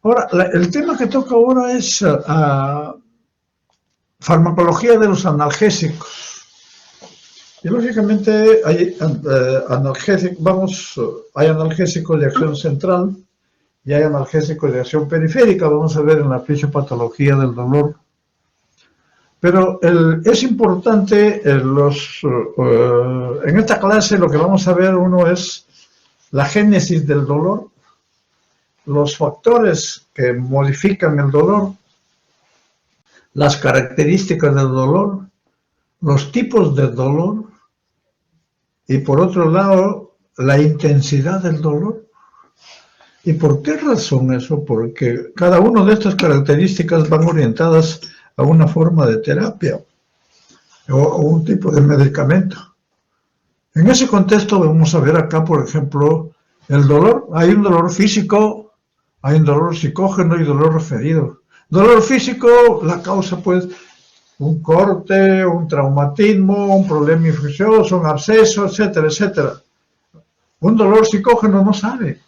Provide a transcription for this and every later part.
Ahora, el tema que toca ahora es farmacología de los analgésicos. Y lógicamente hay hay analgésicos de acción central y hay analgésicos de acción periférica. Vamos a ver en la fisiopatología del dolor. Pero es importante, en esta clase lo que vamos a ver uno es la génesis del dolor, los factores que modifican el dolor, las características del dolor, los tipos de dolor y por otro lado la intensidad del dolor. ¿Y por qué razón eso? Porque cada una de estas características van orientadas a una forma de terapia o un tipo de medicamento. En ese contexto vamos a ver acá, por ejemplo, el dolor. Hay un dolor físico, hay un dolor psicógeno y dolor referido. Dolor físico, la causa pues un corte, un traumatismo, un problema infeccioso, un absceso, etcétera, etcétera. Un dolor psicógeno no sabe.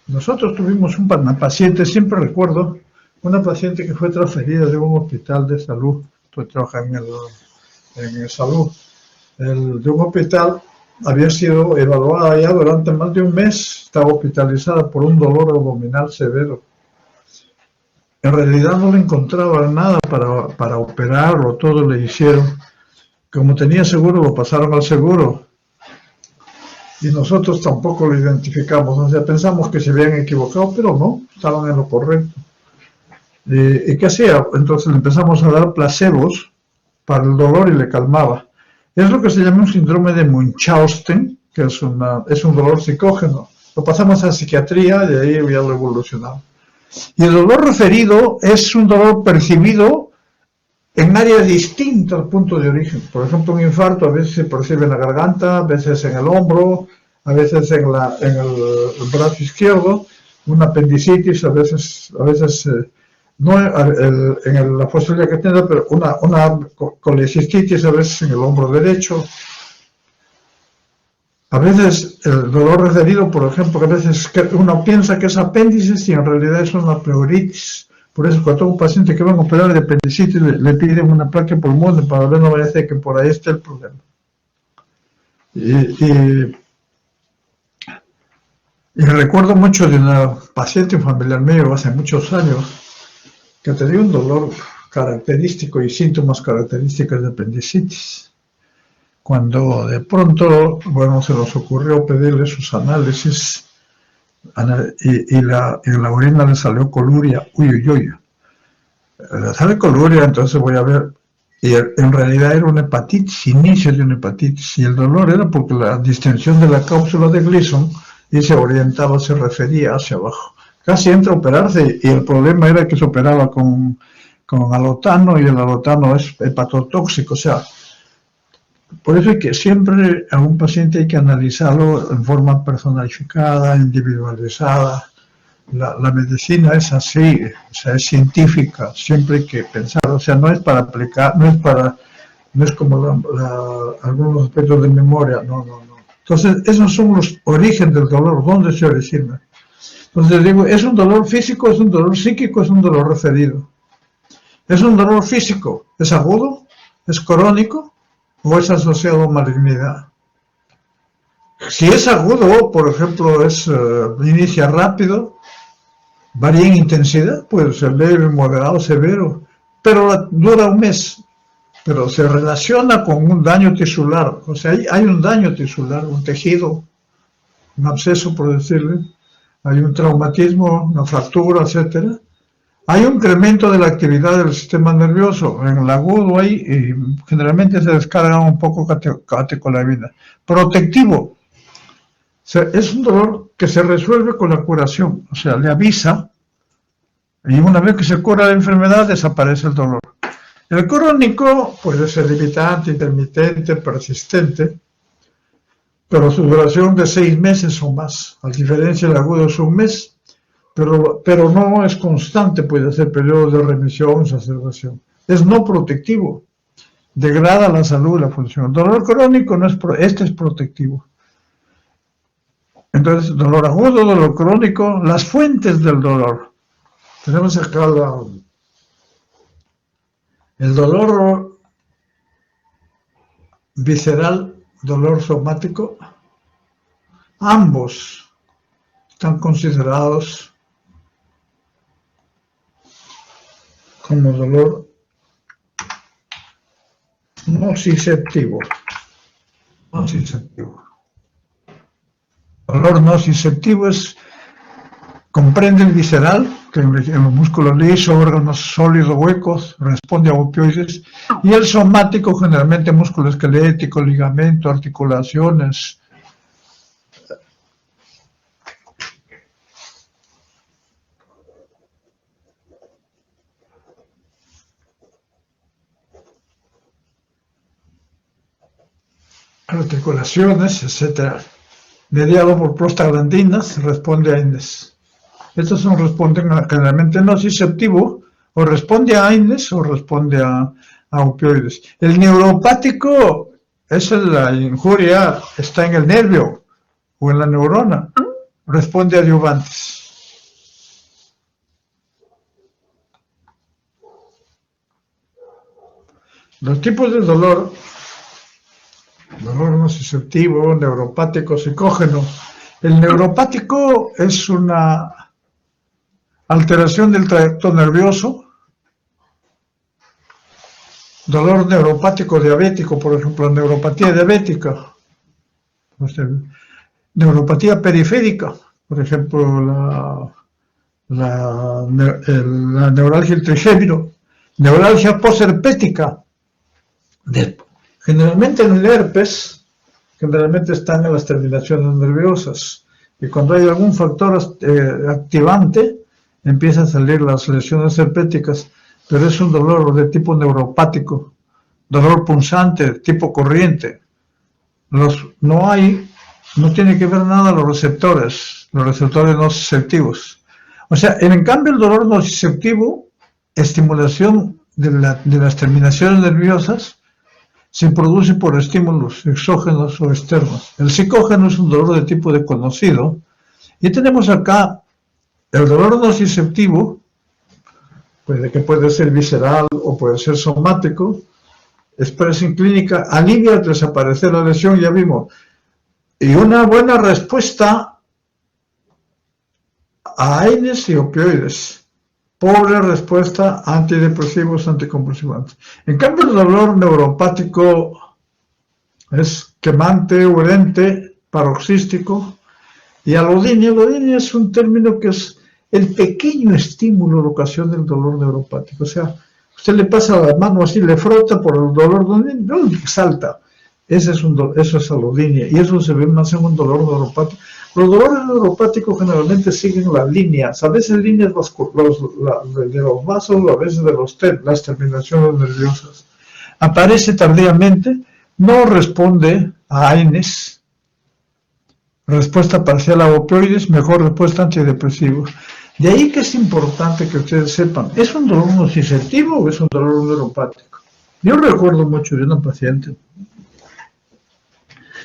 Nosotros tuvimos una paciente, siempre recuerdo, una paciente que fue transferida de un hospital de salud, pues trabaja en el salud, de un hospital, había sido evaluada ya durante más de un mes, estaba hospitalizada por un dolor abdominal severo. En realidad no le encontraban nada para operarlo, todo le hicieron. Como tenía seguro, lo pasaron al seguro. Y nosotros tampoco lo identificamos, o sea, pensamos que se habían equivocado, pero no, estaban en lo correcto. ¿Y qué hacía? Entonces le empezamos a dar placebos para el dolor y le calmaba. Es lo que se llama un síndrome de Munchausen, que es un dolor psicógeno. Lo pasamos a psiquiatría y ahí ya lo evolucionamos. Y el dolor referido es un dolor percibido en áreas distintas al punto de origen. Por ejemplo, un infarto a veces se percibe en la garganta, a veces en el hombro, a veces en el brazo izquierdo, una apendicitis, a veces no en la posibilidad que tenga, pero una colecistitis a veces en el hombro derecho. A veces el dolor referido, por ejemplo, que a veces uno piensa que es apéndice y en realidad es una pleuritis. Por eso cuando un paciente que van a operar de apendicitis le piden una placa de pulmón para ver, no vaya a ser que por ahí esté el problema. Y recuerdo mucho de una paciente, un familiar mío, hace muchos años, que tenía un dolor característico y síntomas característicos de apendicitis. Cuando de pronto, bueno, se nos ocurrió pedirle sus análisis y en la orina le salió coluria, le sale coluria, entonces voy a ver, y en realidad era una hepatitis, inicio de una hepatitis, y el dolor era porque la distensión de la cápsula de Gleason y se orientaba, se refería hacia abajo. Casi entra a operarse y el problema era que se operaba con alotano y el alotano es hepatotóxico, o sea, por eso es que siempre a un paciente hay que analizarlo en forma personalificada, individualizada. La medicina es así, o sea, es científica, siempre hay que pensar, o sea, no es para aplicar, no es como algunos aspectos de memoria, no. Entonces, esos son los orígenes del dolor, ¿dónde se origina? Entonces digo, ¿es un dolor físico, es un dolor psíquico, es un dolor referido? ¿Es un dolor físico? ¿Es agudo? ¿Es crónico? ¿O es asociado a malignidad? Si es agudo, por ejemplo, inicia rápido, varía en intensidad, puede ser leve, moderado, severo, pero dura un mes, pero se relaciona con un daño tisular, o sea, hay un daño tisular, un tejido, un absceso, por decirle, hay un traumatismo, una fractura, etcétera. Hay un incremento de la actividad del sistema nervioso. En el agudo hay, generalmente se descarga un poco catecolamina. Protectivo. O sea, es un dolor que se resuelve con la curación. O sea, le avisa y una vez que se cura la enfermedad desaparece el dolor. El crónico puede ser limitante, intermitente, persistente, pero su duración de 6 meses o más. A diferencia del agudo es un mes. Pero no es constante, puede ser periodos de remisión, exacerbación. Es no protectivo, degrada la salud y la función. El dolor crónico este es protectivo. Entonces, dolor agudo, dolor crónico, las fuentes del dolor. Tenemos acá el dolor visceral, dolor somático. Ambos están considerados como dolor nociceptivo. Dolor nociceptivo comprende el visceral, que en los músculos lisos, órganos sólidos huecos, responde a opioides, y el somático, generalmente músculo esquelético, ligamento, articulaciones. Articulaciones, etc. Mediado por prostaglandinas, responde a AINES. Estos responden generalmente nociceptivo, o responde a AINES o responde a opioides. El neuropático es la injuria, está en el nervio o en la neurona, responde a adyuvantes. Los tipos de dolor nociceptivo, neuropático, psicógeno. El neuropático es una alteración del tracto nervioso. Dolor neuropático diabético, por ejemplo, neuropatía diabética. Neuropatía periférica, por ejemplo, la neuralgia del trigémino. Neuralgia postherpética. Generalmente en el herpes, generalmente están en las terminaciones nerviosas. Y cuando hay algún factor activante, empiezan a salir las lesiones herpéticas, pero es un dolor de tipo neuropático, dolor punzante, tipo corriente. No tiene que ver nada los receptores nociceptivos. O sea, en cambio el dolor nociceptivo, estimulación de las terminaciones nerviosas, se produce por estímulos exógenos o externos. El psicógeno es un dolor de tipo desconocido. Y tenemos acá el dolor nociceptivo, que puede ser visceral o puede ser somático, expresión clínica, alivia al desaparecer la lesión, ya vimos. Y una buena respuesta a AINES y opioides. Pobre respuesta a antidepresivos, anticonvulsivantes. En cambio, el dolor neuropático es quemante, urente, paroxístico. Y alodinia es un término que es el pequeño estímulo que ocasiona el dolor neuropático. O sea, usted le pasa la mano así, le frota por el dolor, salta. Eso es alodinia. Y eso se ve más en un dolor neuropático. Los dolores neuropáticos generalmente siguen las líneas, a veces líneas de los vasos, a veces de las terminaciones nerviosas. Aparece tardíamente, no responde a AINES, respuesta parcial a opioides, mejor respuesta a antidepresivos. De ahí que es importante que ustedes sepan, ¿es un dolor nociceptivo o es un dolor neuropático? Yo recuerdo mucho de una paciente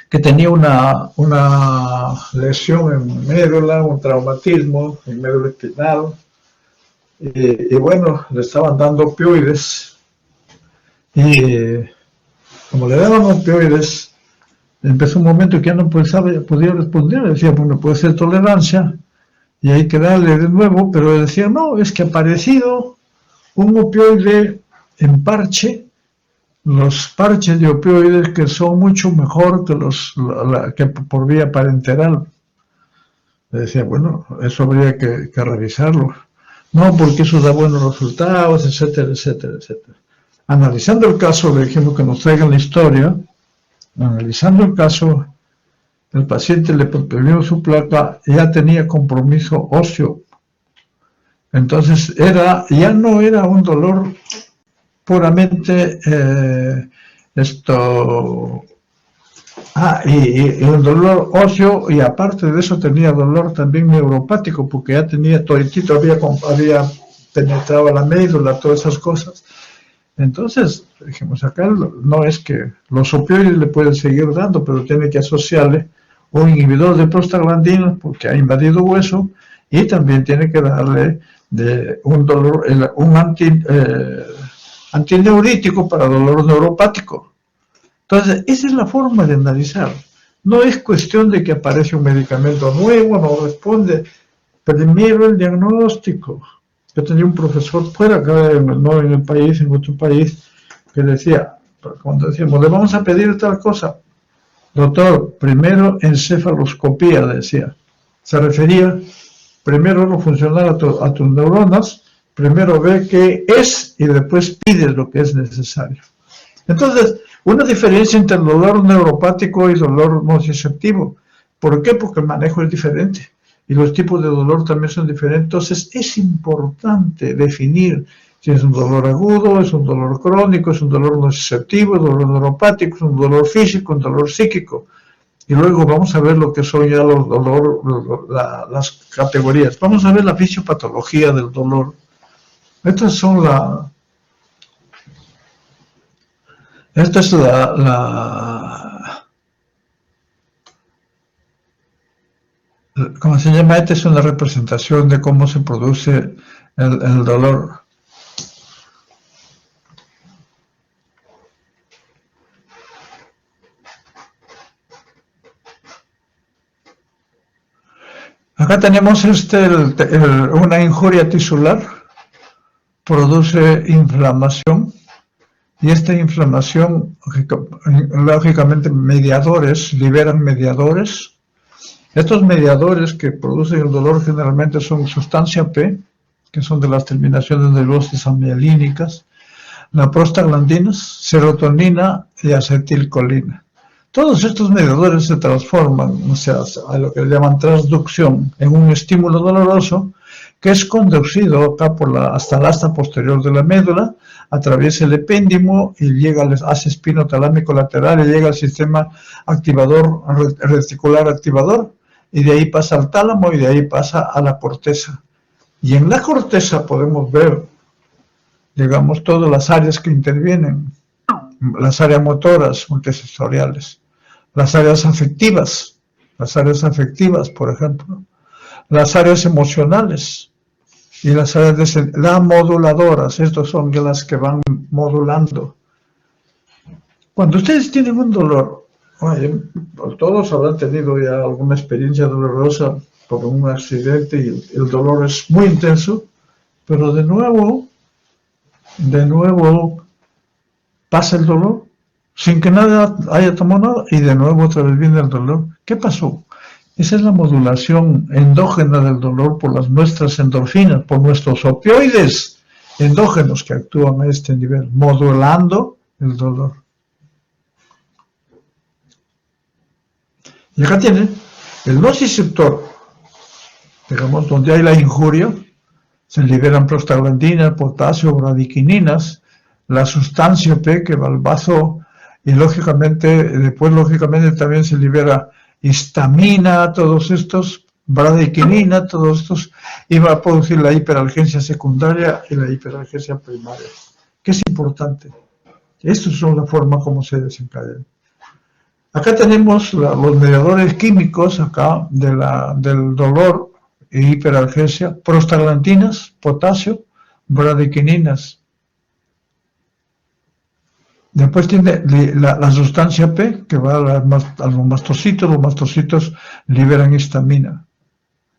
que tenía una lesión en médula, un traumatismo en médula espinal, y bueno, le estaban dando opioides, y como le daban opioides, empezó un momento que ya no podía responder, decía, bueno, puede ser tolerancia, y hay que darle de nuevo, pero decía, no, es que ha aparecido un opioide en parche, los parches de opioides que son mucho mejor que por vía parenteral. Le decía, bueno, eso habría que revisarlo. No, porque eso da buenos resultados, etcétera, etcétera, etcétera. Analizando el caso, le dijimos que nos traigan la historia. Analizando el caso, el paciente le prohibió su placa y ya tenía compromiso óseo. Entonces ya no era un dolor puramente y un dolor óseo, y aparte de eso tenía dolor también neuropático, porque ya tenía toditito, había penetrado la médula, todas esas cosas. Entonces, dijimos acá, no es que los opioides le pueden seguir dando, pero tiene que asociarle un inhibidor de prostaglandinas, porque ha invadido hueso, y también tiene que darle de un dolor, antineurítico para dolor neuropático. Entonces, esa es la forma de analizar. No es cuestión de que aparece un medicamento nuevo, no responde. Primero el diagnóstico. Yo tenía un profesor fuera, no en el país, en otro país, que decía, cuando decíamos, le vamos a pedir tal cosa, doctor, primero encefaloscopía, decía. Se refería, primero no funcionar a tus neuronas, primero ve qué es y después pides lo que es necesario. Entonces, una diferencia entre el dolor neuropático y dolor nociceptivo. ¿Por qué? Porque el manejo es diferente y los tipos de dolor también son diferentes. Entonces, es importante definir si es un dolor agudo, es un dolor crónico, es un dolor nociceptivo, es un dolor neuropático, es un dolor físico, un dolor psíquico. Y luego vamos a ver lo que son ya los dolor, las categorías. Vamos a ver la fisiopatología del dolor. Estas son Esta es ¿cómo se llama? Esta es una representación de cómo se produce el dolor. Acá tenemos una injuria tisular, produce inflamación. Y esta inflamación, lógicamente, liberan mediadores. Estos mediadores que producen el dolor generalmente son sustancia P, que son de las terminaciones nerviosas amialínicas, la prostaglandinas, serotonina y acetilcolina. Todos estos mediadores se transforman, o sea, a lo que le llaman transducción, en un estímulo doloroso que es conducido acá hasta el asta posterior de la médula, atraviesa el epéndimo y llega al hace espinotalámico lateral y llega al sistema activador, reticular activador, y de ahí pasa al tálamo y de ahí pasa a la corteza. Y en la corteza podemos ver, digamos, todas las áreas que intervienen, las áreas motoras multisensoriales, las áreas afectivas, por ejemplo, las áreas emocionales y las áreas las moduladoras. Estas son las que van modulando. Cuando ustedes tienen un dolor, todos habrán tenido ya alguna experiencia dolorosa por un accidente y el dolor es muy intenso, pero de nuevo pasa el dolor sin que nada haya tomado nada y de nuevo otra vez viene el dolor. ¿Qué pasó? Esa es la modulación endógena del dolor por nuestras endorfinas, por nuestros opioides endógenos que actúan a este nivel, modulando el dolor. Y acá tiene el nociceptor, digamos, donde hay la injuria, se liberan prostaglandinas, potasio, bradiquininas, la sustancia P que va al vaso y después también se libera histamina, todos estos, bradiquinina, todos estos, y va a producir la hiperalgesia secundaria y la hiperalgesia primaria, que es importante. Estas son la forma como se desencadenan. Acá tenemos los mediadores químicos acá del dolor e hiperalgesia, prostaglandinas, potasio, bradiquininas. Después tiene la sustancia P que va a los mastocitos liberan histamina.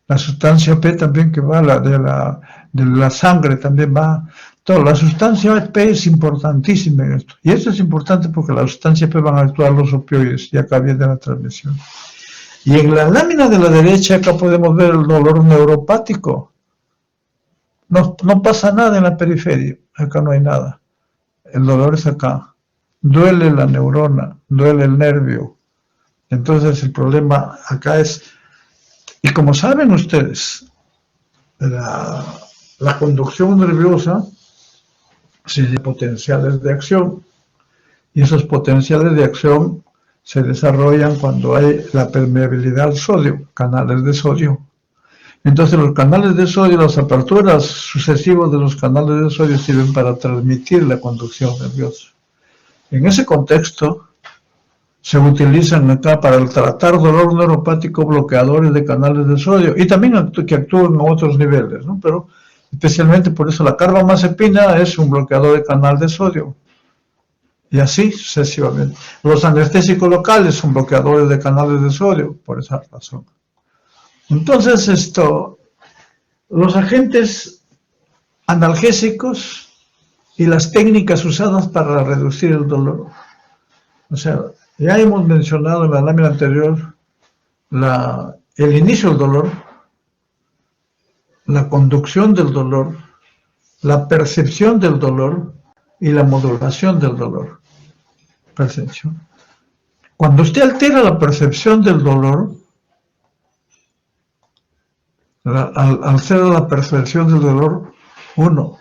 La sustancia P también que va de la sangre también va. La sustancia P es importantísima en esto. Y esto es importante porque la sustancia P van a actuar los opioides y acá viene la transmisión. Y en la lámina de la derecha acá podemos ver el dolor neuropático. No pasa nada en la periferia, acá no hay nada. El dolor es acá. Duele la neurona, duele el nervio. Entonces el problema acá es, y como saben ustedes, la conducción nerviosa tiene potenciales de acción, y esos potenciales de acción se desarrollan cuando hay la permeabilidad al sodio, canales de sodio. Entonces los canales de sodio, las aperturas sucesivas de los canales de sodio sirven para transmitir la conducción nerviosa. En ese contexto, se utilizan acá para tratar dolor neuropático bloqueadores de canales de sodio y también que actúan a otros niveles, ¿no? Pero Especialmente por eso la carbamazepina es un bloqueador de canal de sodio. Y así sucesivamente. Los anestésicos locales son bloqueadores de canales de sodio, por esa razón. Entonces, los agentes analgésicos y las técnicas usadas para reducir el dolor. O sea, ya hemos mencionado en la lámina anterior el inicio del dolor, la conducción del dolor, la percepción del dolor y la modulación del dolor. Percepción. Cuando usted altera la percepción del dolor, al alterar la percepción del dolor, uno,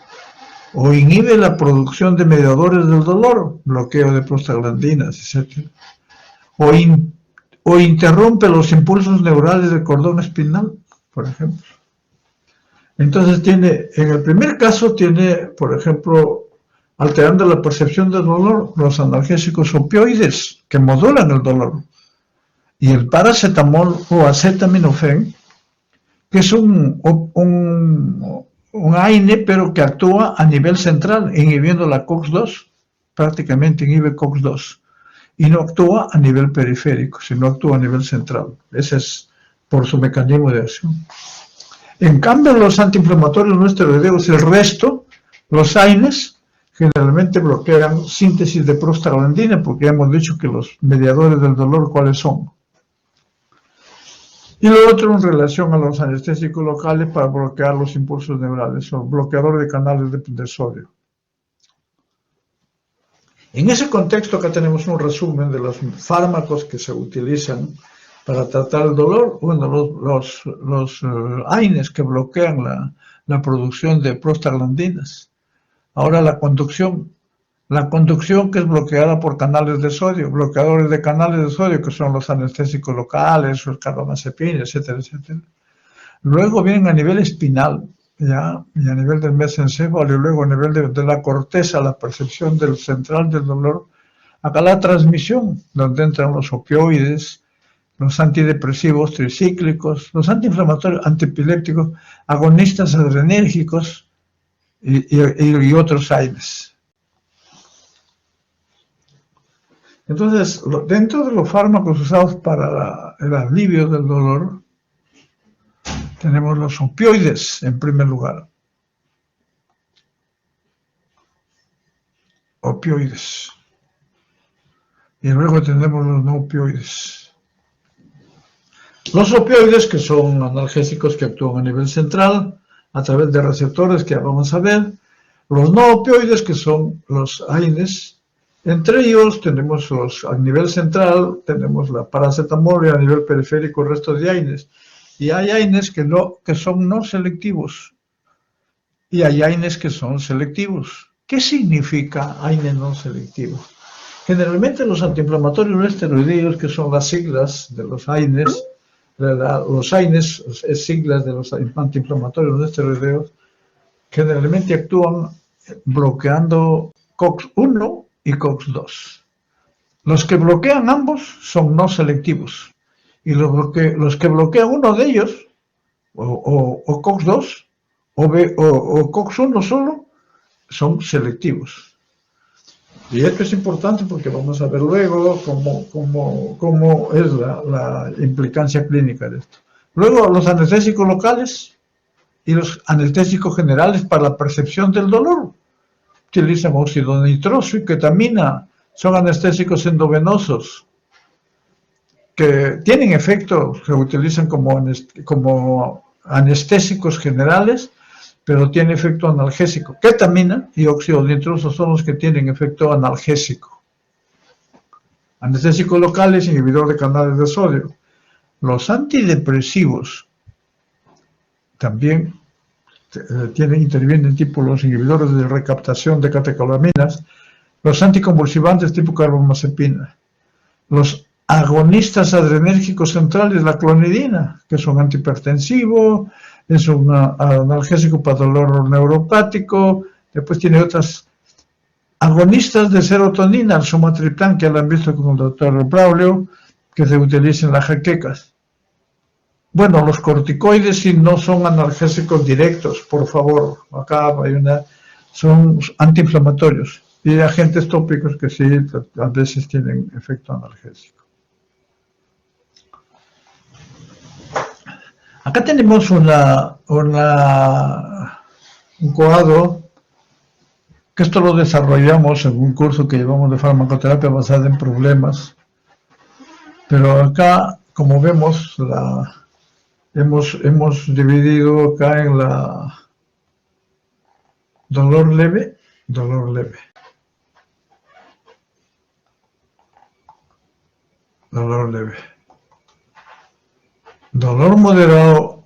o inhibe la producción de mediadores del dolor, bloqueo de prostaglandinas, etc. O interrumpe los impulsos neurales del cordón espinal, por ejemplo. Entonces en el primer caso tiene, por ejemplo, alterando la percepción del dolor, los analgésicos opioides, que modulan el dolor. Y el paracetamol o acetaminofén, que es un AINE, pero que actúa a nivel central, inhibiendo la COX-2, prácticamente inhibe COX-2, y no actúa a nivel periférico, sino actúa a nivel central. Ese es por su mecanismo de acción. En cambio, los antiinflamatorios no esteroideos, el resto, los AINES, generalmente bloquean síntesis de prostaglandina, porque ya hemos dicho que los mediadores del dolor, ¿cuáles son? Y lo otro en relación a los anestésicos locales para bloquear los impulsos neurales, son bloqueadores de canales de sodio. En ese contexto acá tenemos un resumen de los fármacos que se utilizan para tratar el dolor. Bueno, los AINES que bloquean la producción de prostaglandinas. Ahora la conducción que es bloqueada por canales de sodio, bloqueadores de canales de sodio, que son los anestésicos locales, los carbamazepina, etcétera, etcétera. Luego vienen a nivel espinal, ¿ya? Y a nivel del mesencéfalo, y luego a nivel de la corteza, la percepción del central del dolor. Acá la transmisión, donde entran los opioides, los antidepresivos tricíclicos, los antiinflamatorios, antiepilépticos, agonistas adrenérgicos y otros AINES. Entonces, dentro de los fármacos usados para el alivio del dolor, tenemos los opioides en primer lugar. Opioides. Y luego tenemos los no opioides. Los opioides, que son analgésicos que actúan a nivel central, a través de receptores que ya vamos a ver. Los no opioides, que son los AINES. Entre ellos tenemos a nivel central, tenemos la paracetamol, y a nivel periférico el resto de AINES. Y hay AINES que son no selectivos. Y hay AINES que son selectivos. ¿Qué significa AINE no selectivo? Generalmente los antiinflamatorios no esteroideos, que son las siglas de los AINES, los AINES es siglas de los antiinflamatorios no esteroideos, generalmente actúan bloqueando COX-1 y COX-2. Los que bloquean ambos son no selectivos. Y los que bloquean uno de ellos, o COX-2, o COX-1 solo, son selectivos. Y esto es importante porque vamos a ver luego cómo es la implicancia clínica de esto. Luego, los anestésicos locales y los anestésicos generales para la percepción del dolor. Utilizan óxido nitroso y ketamina. Son anestésicos endovenosos que tienen efecto, se utilizan como anestésicos generales, pero tiene efecto analgésico. Ketamina y óxido nitroso son los que tienen efecto analgésico. Anestésicos locales, inhibidor de canales de sodio. Los antidepresivos también intervienen tipo los inhibidores de recaptación de catecolaminas, los anticonvulsivantes tipo carbamazepina, los agonistas adrenérgicos centrales, la clonidina, que es un antihipertensivo, es un analgésico para dolor neuropático, después tiene otras agonistas de serotonina, el somatriptán, que ya lo han visto con el doctor Braulio, que se utiliza en las jaquecas. Bueno, los corticoides sí no son analgésicos directos, por favor. Acá hay son antiinflamatorios. Y hay agentes tópicos que sí, a veces tienen efecto analgésico. Acá tenemos un cuadro, que esto lo desarrollamos en un curso que llevamos de farmacoterapia basada en problemas. Pero acá, como vemos, hemos dividido acá en la dolor leve, dolor moderado, dolor moderado,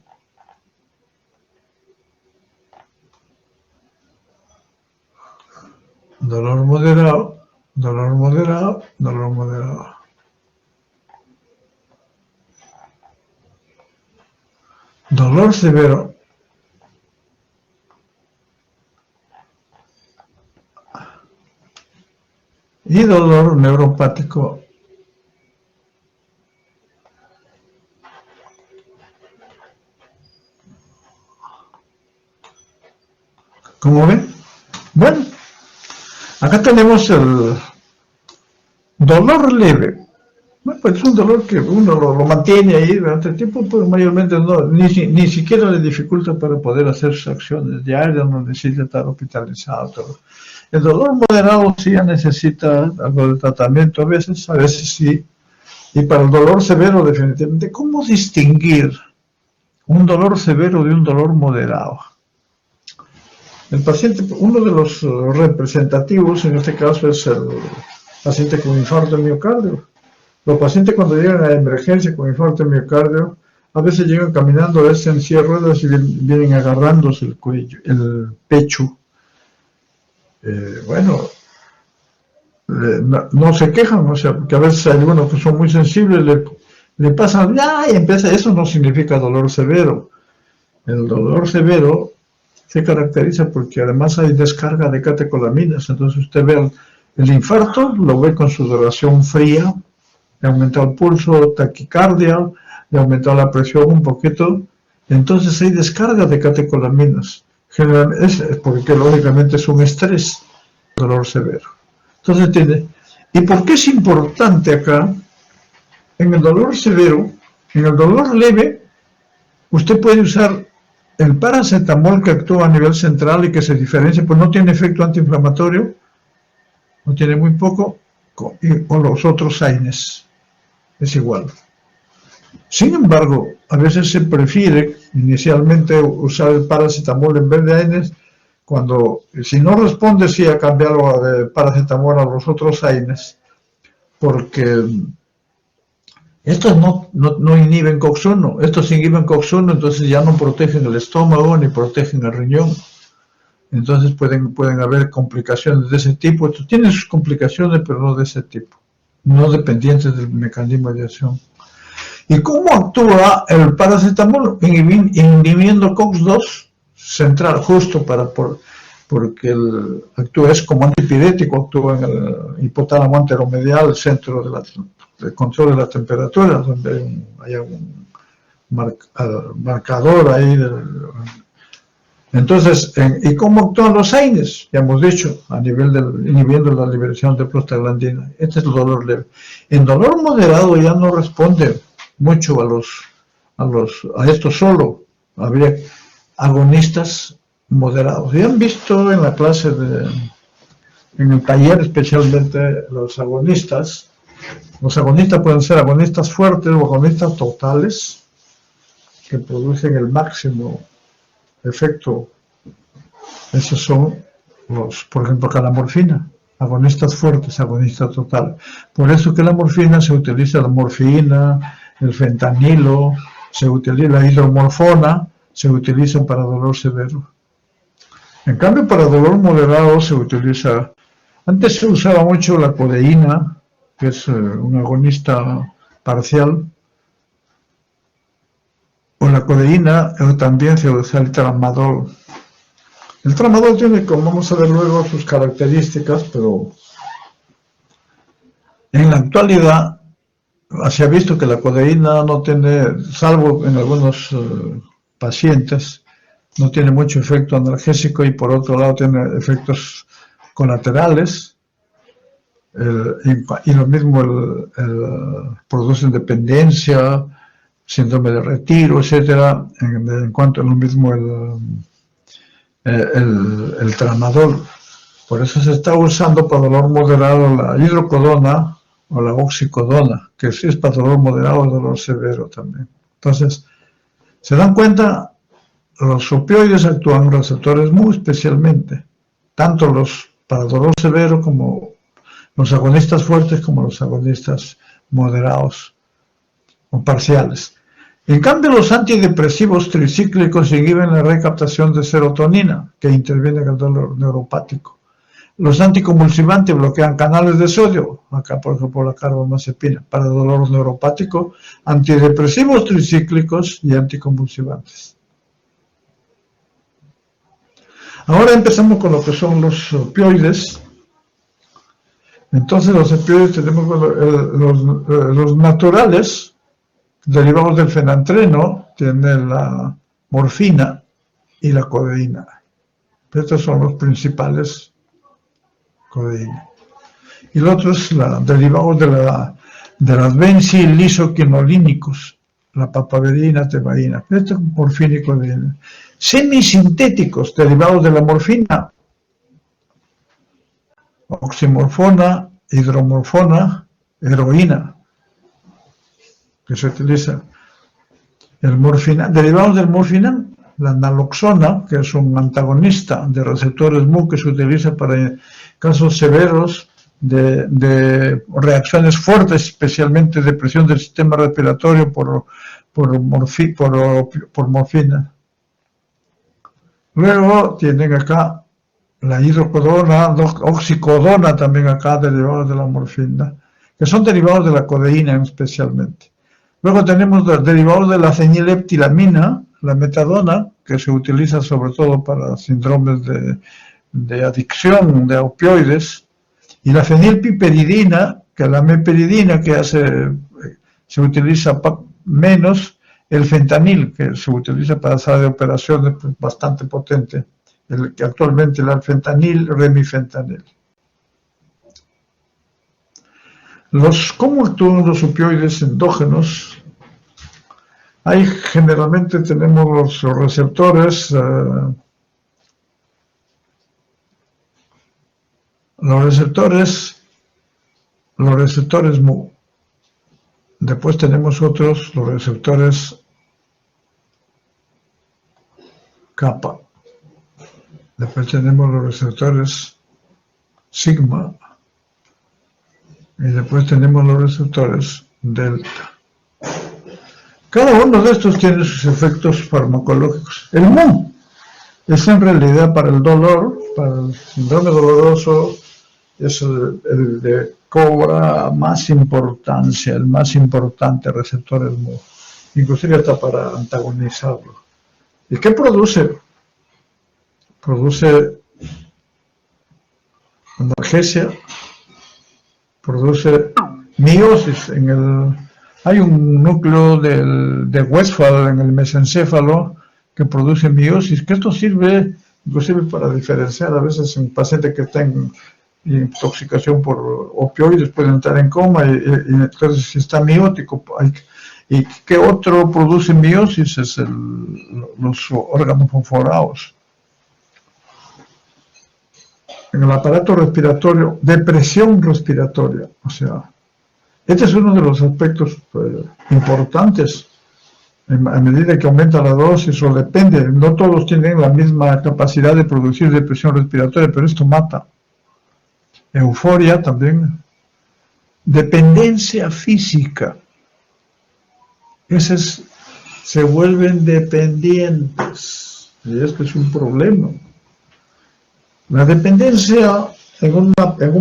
dolor moderado, dolor moderado, dolor moderado. Dolor severo, y dolor neuropático. ¿Cómo ven? Bueno, acá tenemos el dolor leve. Bueno, pues es un dolor que uno lo mantiene ahí durante el tiempo, pero mayormente ni siquiera le dificulta para poder hacer sus acciones diarias, no necesita estar hospitalizado. Todo. El dolor moderado sí ya necesita algo de tratamiento, a veces sí. Y para el dolor severo, definitivamente, ¿cómo distinguir un dolor severo de un dolor moderado? El paciente, uno de los representativos en este caso es el paciente con infarto de miocardio. Los pacientes cuando llegan a emergencia con infarto de miocardio, a veces llegan caminando, a veces en silla de ruedas y vienen agarrándose el cuello, el pecho. No se quejan, o sea, porque a veces hay algunos que son muy sensibles, le pasan, y empieza, eso no significa dolor severo. El dolor severo se caracteriza porque además hay descarga de catecolaminas, entonces usted ve el infarto, lo ve con sudoración fría, le aumentó el pulso, taquicardia, le aumentó la presión un poquito, entonces hay descarga de catecolaminas. Generalmente es porque lógicamente es un estrés, dolor severo. Entonces ¿y por qué es importante acá? En el dolor severo, en el dolor leve, usted puede usar el paracetamol que actúa a nivel central y que se diferencia, pues no tiene efecto antiinflamatorio, no tiene muy poco, o los otros AINES, es igual. Sin embargo, a veces se prefiere inicialmente usar el paracetamol en vez de AINES, cuando, si no responde, sí a cambiarlo de paracetamol a los otros AINES, porque estos no inhiben COX-1, estos inhiben COX-1, entonces ya no protegen el estómago ni protegen el riñón. Entonces pueden haber complicaciones de ese tipo. Esto tiene sus complicaciones, pero no de ese tipo, no dependientes del mecanismo de acción. ¿Y cómo actúa el paracetamol? Inhibiendo COX-2 central, justo porque es como antipirético, actúa en el hipotálamo anteromedial, el centro del control de la temperatura, donde hay un marcador ahí. Entonces, ¿y cómo actúan los AINES? Ya hemos dicho, a nivel inhibiendo la liberación de prostaglandina. Este es el dolor leve. En dolor moderado ya no responde mucho a esto solo. Habría agonistas moderados. Ya han visto en la clase en el taller especialmente los agonistas. Los agonistas pueden ser agonistas fuertes o agonistas totales que producen el máximo efecto. Esos son por ejemplo, la morfina, agonistas fuertes, agonistas totales. Por eso que la morfina se utiliza, la morfina, el fentanilo, se utiliza la hidromorfona, se utilizan para dolor severo. En cambio, para dolor moderado se utiliza, antes se usaba mucho la codeína, que es un agonista parcial, o la codeína, o también se usa el tramadol. El tramadol tiene, como vamos a ver luego, sus características, pero en la actualidad se ha visto que la codeína no tiene, salvo en algunos pacientes, no tiene mucho efecto analgésico y por otro lado tiene efectos colaterales. Y lo mismo producen dependencia, síndrome de retiro, etcétera. En cuanto a lo mismo el tramadol. Por eso se está usando para dolor moderado la hidrocodona o la oxicodona, que sí es para dolor moderado o dolor severo también. Entonces, se dan cuenta, los opioides actúan en receptores muy especialmente, tanto los para dolor severo como los agonistas fuertes como los agonistas moderados o parciales. En cambio, los antidepresivos tricíclicos inhiben la recaptación de serotonina, que interviene en el dolor neuropático. Los anticonvulsivantes bloquean canales de sodio, acá por ejemplo la carbamazepina, para el dolor neuropático, antidepresivos tricíclicos y anticonvulsivantes. Ahora empezamos con lo que son los opioides. Entonces los opioides tenemos los naturales, derivados del fenantreno, tienen la morfina y la codeína. Estos son los principales, codeína. Y el otro es derivados de las benzilisoquinolínicos, la papaverina, tebaína. Esto es morfina y codeína. Semisintéticos, derivados de la morfina, oximorfona, hidromorfona, heroína, que se utiliza. El morfina, derivados del morfina, la naloxona, que es un antagonista de receptores Mu que se utiliza para casos severos de reacciones fuertes, especialmente depresión del sistema respiratorio por morfina. Luego tienen acá la hidrocodona, oxicodona también acá, derivados de la morfina, que son derivados de la codeína especialmente. Luego tenemos los derivados de la fenileptilamina, la metadona, que se utiliza sobre todo para síndromes de adicción de opioides, y la fenilpiperidina, que es la meperidina, que se utiliza menos, el fentanil, que se utiliza para sala de operaciones bastante potente, que actualmente el fentanil, remifentanil. ¿Cómo actúan los opioides endógenos? Ahí generalmente tenemos los receptores, los receptores Mu. Después tenemos los receptores kappa. Después tenemos los receptores sigma. Y después tenemos los receptores delta. Cada uno de estos tiene sus efectos farmacológicos. El Mu es en realidad para el dolor, para el síndrome doloroso, es el de cobra más importancia, el más importante receptor es Mu, inclusive hasta para antagonizarlo. ¿Y qué produce? Produce analgesia, produce miosis. Hay un núcleo de Westphal en el mesencéfalo que produce miosis, que esto sirve inclusive para diferenciar a veces en pacientes que están intoxicación por opioides, pueden entrar en coma y entonces si está miótico. ¿Y qué otro produce miosis? Es los órganos fosforados. En el aparato respiratorio, depresión respiratoria, o sea, este es uno de los aspectos importantes. A medida que aumenta la dosis, o depende, no todos tienen la misma capacidad de producir depresión respiratoria, pero esto mata. Euforia también. Dependencia física. Se vuelven dependientes. Y esto es un problema. La dependencia en un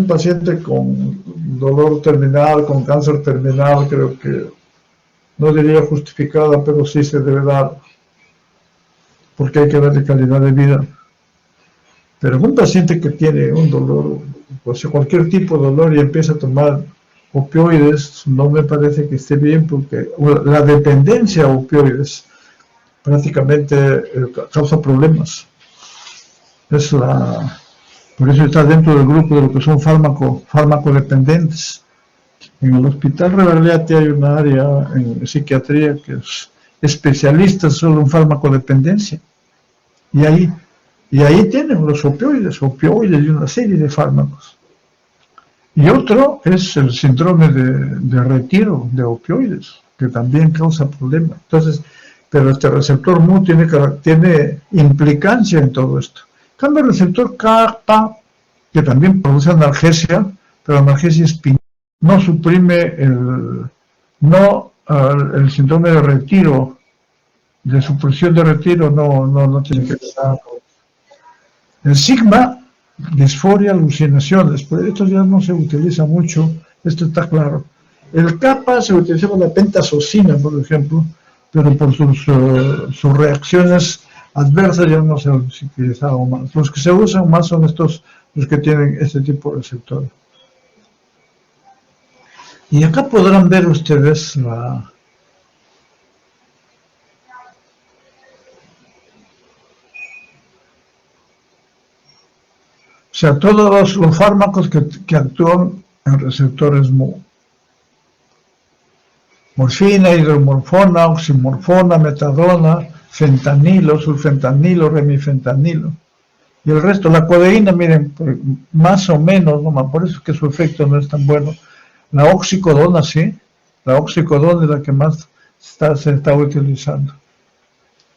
paciente con dolor terminal, con cáncer terminal, creo que no diría justificada, pero sí se debe dar, porque hay que darle calidad de vida. Pero en un paciente que tiene un dolor, o sea, cualquier tipo de dolor y empieza a tomar opioides no me parece que esté bien porque la dependencia a opioides prácticamente causa problemas. Por eso está dentro del grupo de lo que son fármaco-dependientes. En el Hospital Revalliati hay una área en psiquiatría que es especialista solo en farmacodependencia. Y ahí tienen los opioides y una serie de fármacos. Y otro es el síndrome de retiro de opioides, que también causa problemas. Entonces, pero este receptor MU tiene implicancia en todo esto. En cambio, el receptor kappa, que también produce analgesia, pero analgesia espinal, no suprime el síndrome de retiro, de supresión de retiro, no tiene que estar. El sigma, disforia, alucinaciones, pero esto ya no se utiliza mucho, esto está claro. El kappa se utiliza con la pentazocina, por ejemplo, pero por sus reacciones adversas ya no se ha utilizado más. Los que se usan más son los que tienen este tipo de receptores. Y acá podrán ver ustedes o sea, todos los fármacos que actúan en receptores MU. Morfina, hidromorfona, oximorfona, metadona, fentanilo, sulfentanilo, remifentanilo. Y el resto, la codeína, miren, más o menos, por eso es que su efecto no es tan bueno. La oxicodona, sí, la oxicodona es la que más se está utilizando.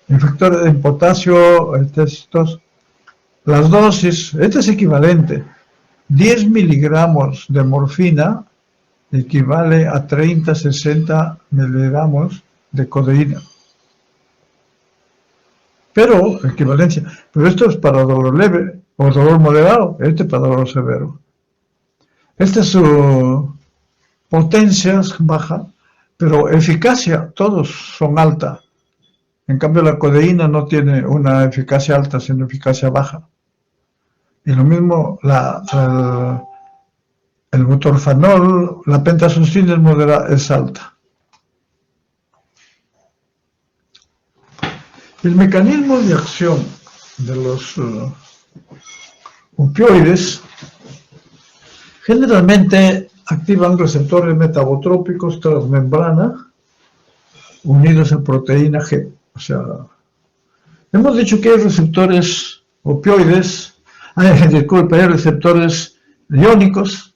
Infectores en potasio, estos, las dosis, este es equivalente. 10 miligramos de morfina equivale a 30-60 miligramos de codeína. Pero, equivalencia, pero esto es para dolor leve o dolor moderado, este para dolor severo. Esta es su potencia baja, pero eficacia, todos son alta. En cambio, la codeína no tiene una eficacia alta, sino eficacia baja. Y lo mismo el butorfanol, la pentazocina es alta. El mecanismo de acción de los opioides generalmente activan receptores metabotrópicos transmembrana unidos a proteína G. O sea, hemos dicho que hay receptores opioides, hay receptores iónicos,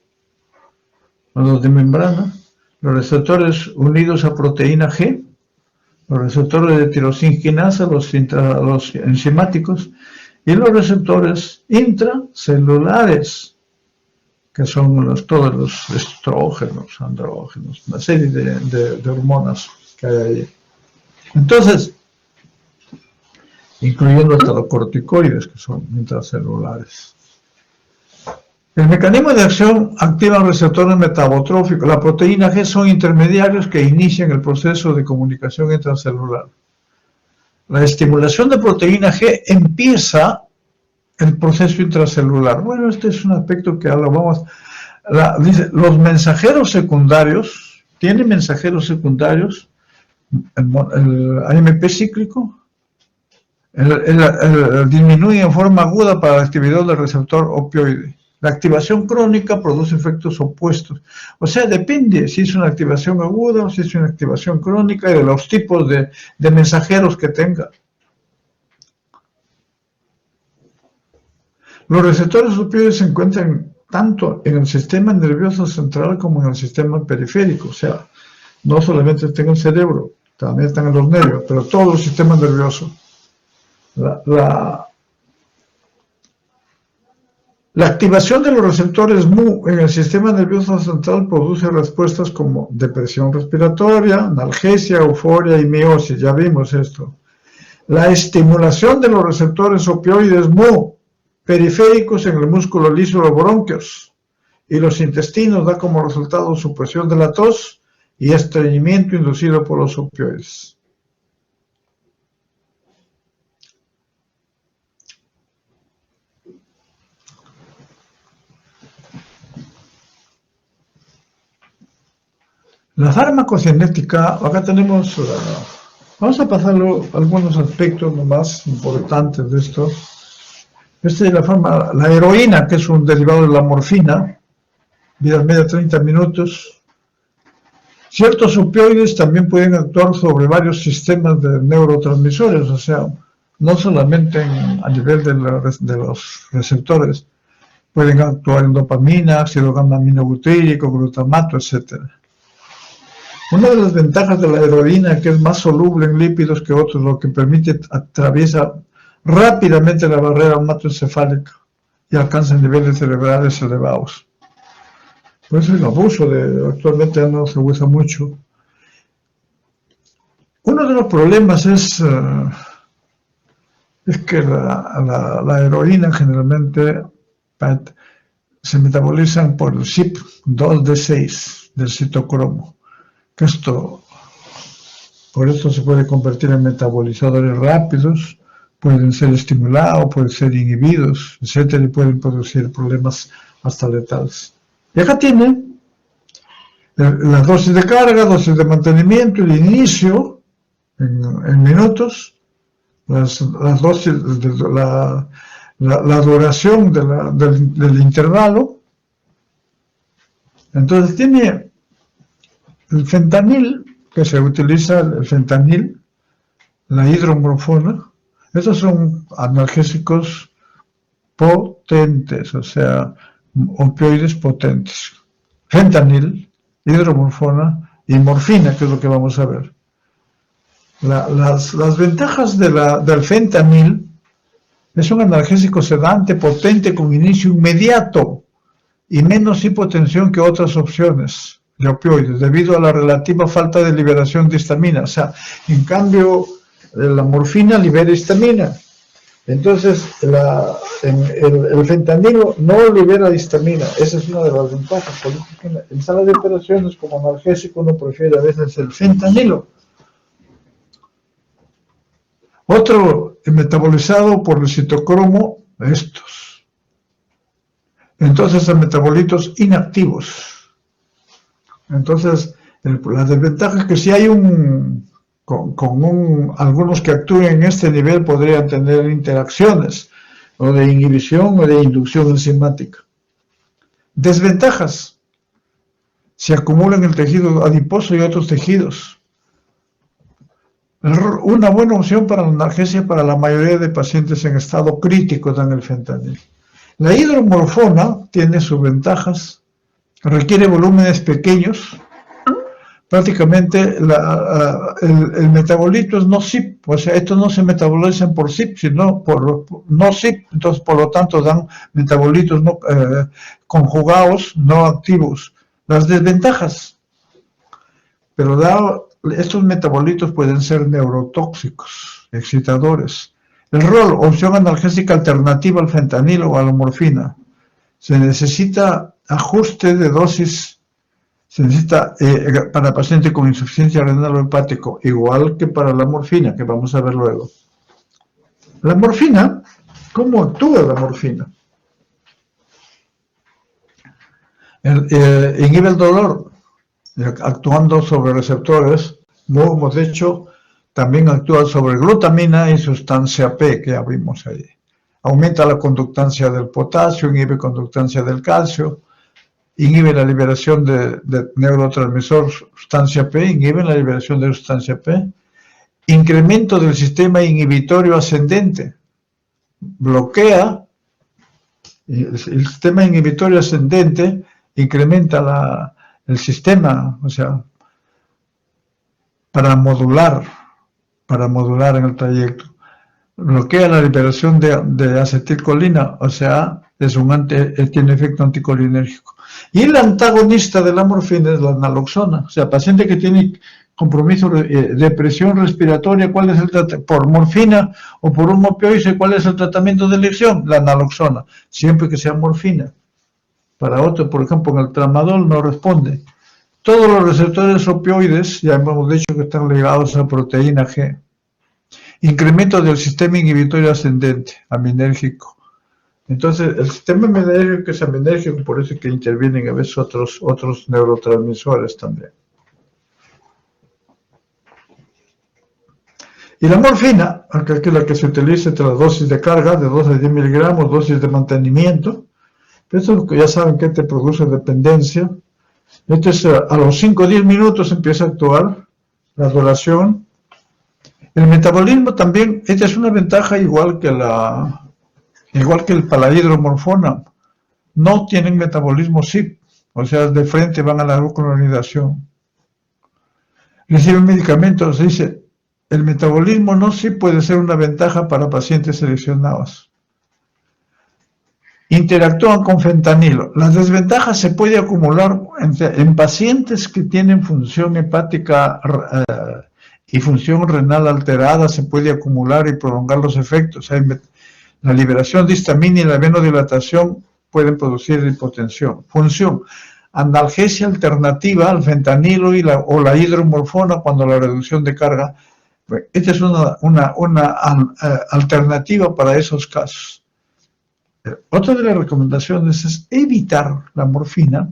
los de membrana, los receptores unidos a proteína G, los receptores de tirosina, los enzimáticos, y los receptores intracelulares, que son todos los estrógenos, andrógenos, una serie de hormonas que hay ahí. Entonces, incluyendo hasta los corticoides, que son intracelulares. El mecanismo de acción activa receptores metabotróficos. La proteína G son intermediarios que inician el proceso de comunicación intracelular. La estimulación de proteína G empieza el proceso intracelular. Bueno, este es un aspecto que ahora vamos. Dice, los mensajeros secundarios, tienen mensajeros secundarios, el AMP cíclico, disminuye en forma aguda para la actividad del receptor opioide. La activación crónica produce efectos opuestos. O sea, depende si es una activación aguda o si es una activación crónica y de los tipos de mensajeros que tenga. Los receptores opioides se encuentran tanto en el sistema nervioso central como en el sistema periférico. O sea, no solamente están en el cerebro, también están en los nervios, pero todo el sistema nervioso. La activación de los receptores MU en el sistema nervioso central produce respuestas como depresión respiratoria, analgesia, euforia y miosis. Ya vimos esto. La estimulación de los receptores opioides MU periféricos en el músculo liso de los bronquios y los intestinos da como resultado supresión de la tos y estreñimiento inducido por los opioides. La farmacocinética, acá tenemos, vamos a pasar algunos aspectos más importantes de esto. La heroína, que es un derivado de la morfina, vida media 30 minutos. Ciertos opioides también pueden actuar sobre varios sistemas de neurotransmisores, o sea, no solamente a nivel de los receptores, pueden actuar en dopamina, ácido gamma-aminobutírico, glutamato, etc. Una de las ventajas de la heroína es que es más soluble en lípidos que otros, lo que permite atraviesa rápidamente la barrera hematoencefálica y alcanza niveles cerebrales elevados. Por eso el abuso actualmente no se usa mucho. Uno de los problemas es que la heroína generalmente se metabolizan por el CYP2D6 del citocromo, que por esto se puede convertir en metabolizadores rápidos, pueden ser estimulados, pueden ser inhibidos, etcétera, y pueden producir problemas hasta letales. Y acá tiene la dosis de carga, dosis de mantenimiento, el inicio en minutos, las dosis, la duración del intervalo. Entonces tiene el fentanil, que se utiliza el fentanil, la hidromorfona. Estos son analgésicos potentes, o sea, opioides potentes. Fentanil, hidromorfona y morfina, que es lo que vamos a ver. Las ventajas del fentanil es un analgésico sedante potente con inicio inmediato y menos hipotensión que otras opciones de opioides, debido a la relativa falta de liberación de histamina. O sea, en cambio, la morfina libera histamina. Entonces, el fentanilo no libera histamina. Esa es una de las ventajas. Por eso en sala de operaciones, como analgésico, uno prefiere a veces el fentanilo. Otro metabolizado por el citocromo, estos. Entonces, a metabolitos inactivos. Entonces, la desventaja es que si hay algunos que actúen en este nivel podrían tener interacciones o de inhibición o de inducción enzimática. Desventajas: se acumulan en el tejido adiposo y otros tejidos. Una buena opción para la analgesia para la mayoría de pacientes en estado crítico dan el fentanil. La hidromorfona tiene sus ventajas, requiere volúmenes pequeños. Prácticamente el metabolito es no CYP, o sea, estos no se metabolizan por CYP, sino por no CYP, entonces por lo tanto dan metabolitos conjugados, no activos. Las desventajas, pero estos metabolitos pueden ser neurotóxicos, excitadores. El rol: opción analgésica alternativa al fentanilo o a la morfina. Se necesita ajuste de dosis. Se necesita para pacientes con insuficiencia renal o hepático, igual que para la morfina, que vamos a ver luego. La morfina, ¿cómo actúa la morfina? Inhibe el dolor, actuando sobre receptores. Luego hemos dicho, también actúa sobre glutamina y sustancia P, que ya vimos ahí. Aumenta la conductancia del potasio, inhibe conductancia del calcio, inhibe la liberación de neurotransmisor sustancia P, inhibe la liberación de sustancia P. Incremento del sistema inhibitorio ascendente, bloquea el sistema inhibitorio ascendente, incrementa el sistema, o sea, para modular en el trayecto. Bloquea la liberación de acetilcolina, o sea, tiene efecto anticolinérgico. Y el antagonista de la morfina es la naloxona. O sea, paciente que tiene compromiso de depresión respiratoria, ¿cuál es el tratamiento? Por morfina o por un opioide, ¿cuál es el tratamiento de elección? La naloxona, siempre que sea morfina. Para otro, por ejemplo, en el tramadol no responde. Todos los receptores opioides, ya hemos dicho que están ligados a proteína G. Incremento del sistema inhibitorio ascendente, aminérgico. Entonces, el sistema aminérgico es aminérgico, por eso es que intervienen a veces otros neurotransmisores también. Y la morfina, que es la que se utiliza entre las dosis de carga, de 2 a 10 miligramos, dosis de mantenimiento, eso ya saben que te produce dependencia. Entonces, a los 5 o 10 minutos empieza a actuar la duración. El metabolismo también, esta es una ventaja igual que el palahidromorfona. No tienen metabolismo CYP, o sea, de frente van a la glucuronidación. Reciben medicamentos, dice, el metabolismo no sí puede ser una ventaja para pacientes seleccionados. Interactúan con fentanilo. Las desventajas se puede acumular en pacientes que tienen función hepática y función renal alterada, se puede acumular y prolongar los efectos. La liberación de histamina y la venodilatación pueden producir hipotensión. Función: analgesia alternativa al fentanilo o la hidromorfona cuando la reducción de carga. Esta es una alternativa para esos casos. Otra de las recomendaciones es evitar la morfina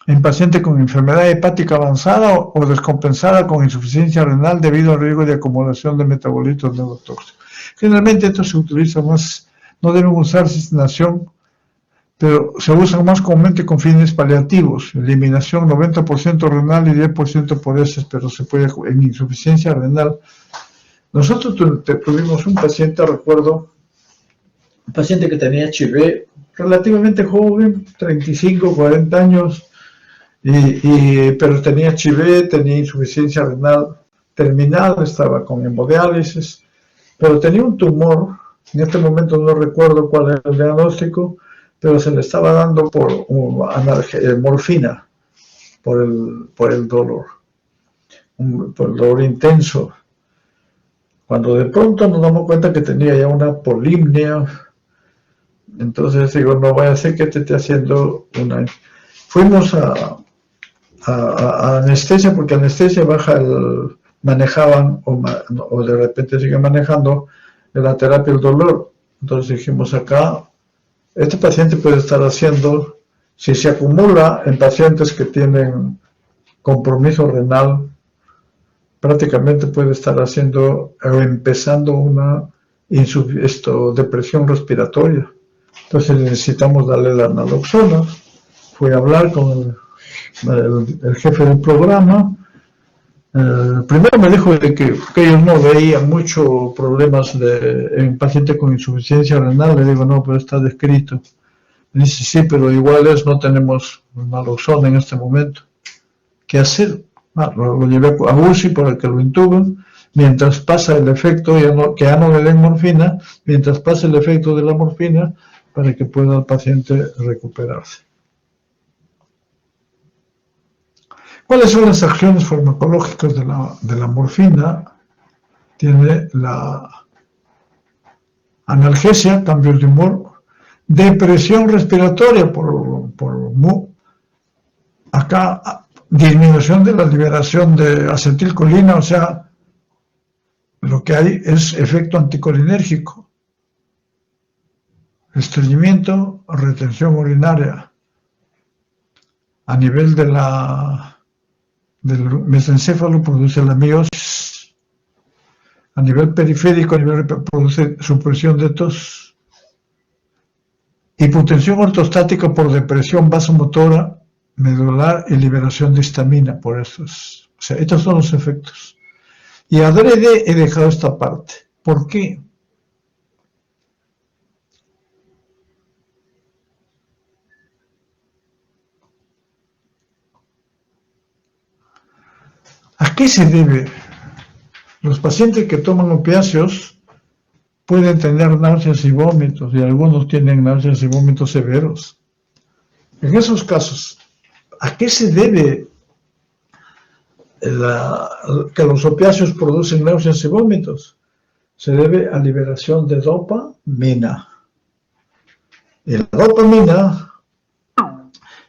en pacientes con enfermedad hepática avanzada o descompensada con insuficiencia renal debido al riesgo de acumulación de metabolitos neurotóxicos. Generalmente esto se utiliza más, no deben usarse sin nación, pero se usan más comúnmente con fines paliativos, eliminación 90% renal y 10% por heces, pero se puede en insuficiencia renal. Nosotros tuvimos un paciente, recuerdo, un paciente que tenía HIV, relativamente joven, 35, 40 años, pero tenía HIV, tenía insuficiencia renal terminal, estaba con hemodiálisis, pero tenía un tumor, en este momento no recuerdo cuál era el diagnóstico, pero se le estaba dando por morfina, por el dolor intenso. Cuando de pronto nos damos cuenta que tenía ya una polimnia, entonces digo, no vaya a ser que te esté haciendo una... Fuimos a anestesia, porque anestesia baja manejaban, o de repente siguen manejando la terapia del dolor. Entonces dijimos acá, este paciente puede estar haciendo, si se acumula en pacientes que tienen compromiso renal, prácticamente puede estar haciendo o empezando una depresión respiratoria. Entonces necesitamos darle la naloxona. Fui a hablar con el jefe del programa. Primero me dijo de que ellos no veían muchos problemas en pacientes con insuficiencia renal. Le digo, no, pero está descrito. Me dice, sí, pero igual no tenemos naloxona en este momento. ¿Qué hacer? Lo llevé a UCI para que lo intuben. Mientras pasa el efecto, que ya no le den morfina, mientras pasa el efecto de la morfina, para que pueda el paciente recuperarse. ¿Cuáles son las acciones farmacológicas de la morfina? Tiene la analgesia, cambios de humor, depresión respiratoria acá disminución de la liberación de acetilcolina, o sea, lo que hay es efecto anticolinérgico, estreñimiento, retención urinaria. A nivel del mesencéfalo produce la miosis. A nivel periférico, produce supresión de tos. Hipotensión ortostática por depresión vasomotora medular y liberación de histamina por estos. O sea, estos son los efectos. Y adrede he dejado esta parte. ¿Por qué? ¿A qué se debe? Los pacientes que toman opiáceos pueden tener náuseas y vómitos, y algunos tienen náuseas y vómitos severos. En esos casos, ¿a qué se debe que los opiáceos producen náuseas y vómitos? Se debe a liberación de dopamina. Y la dopamina,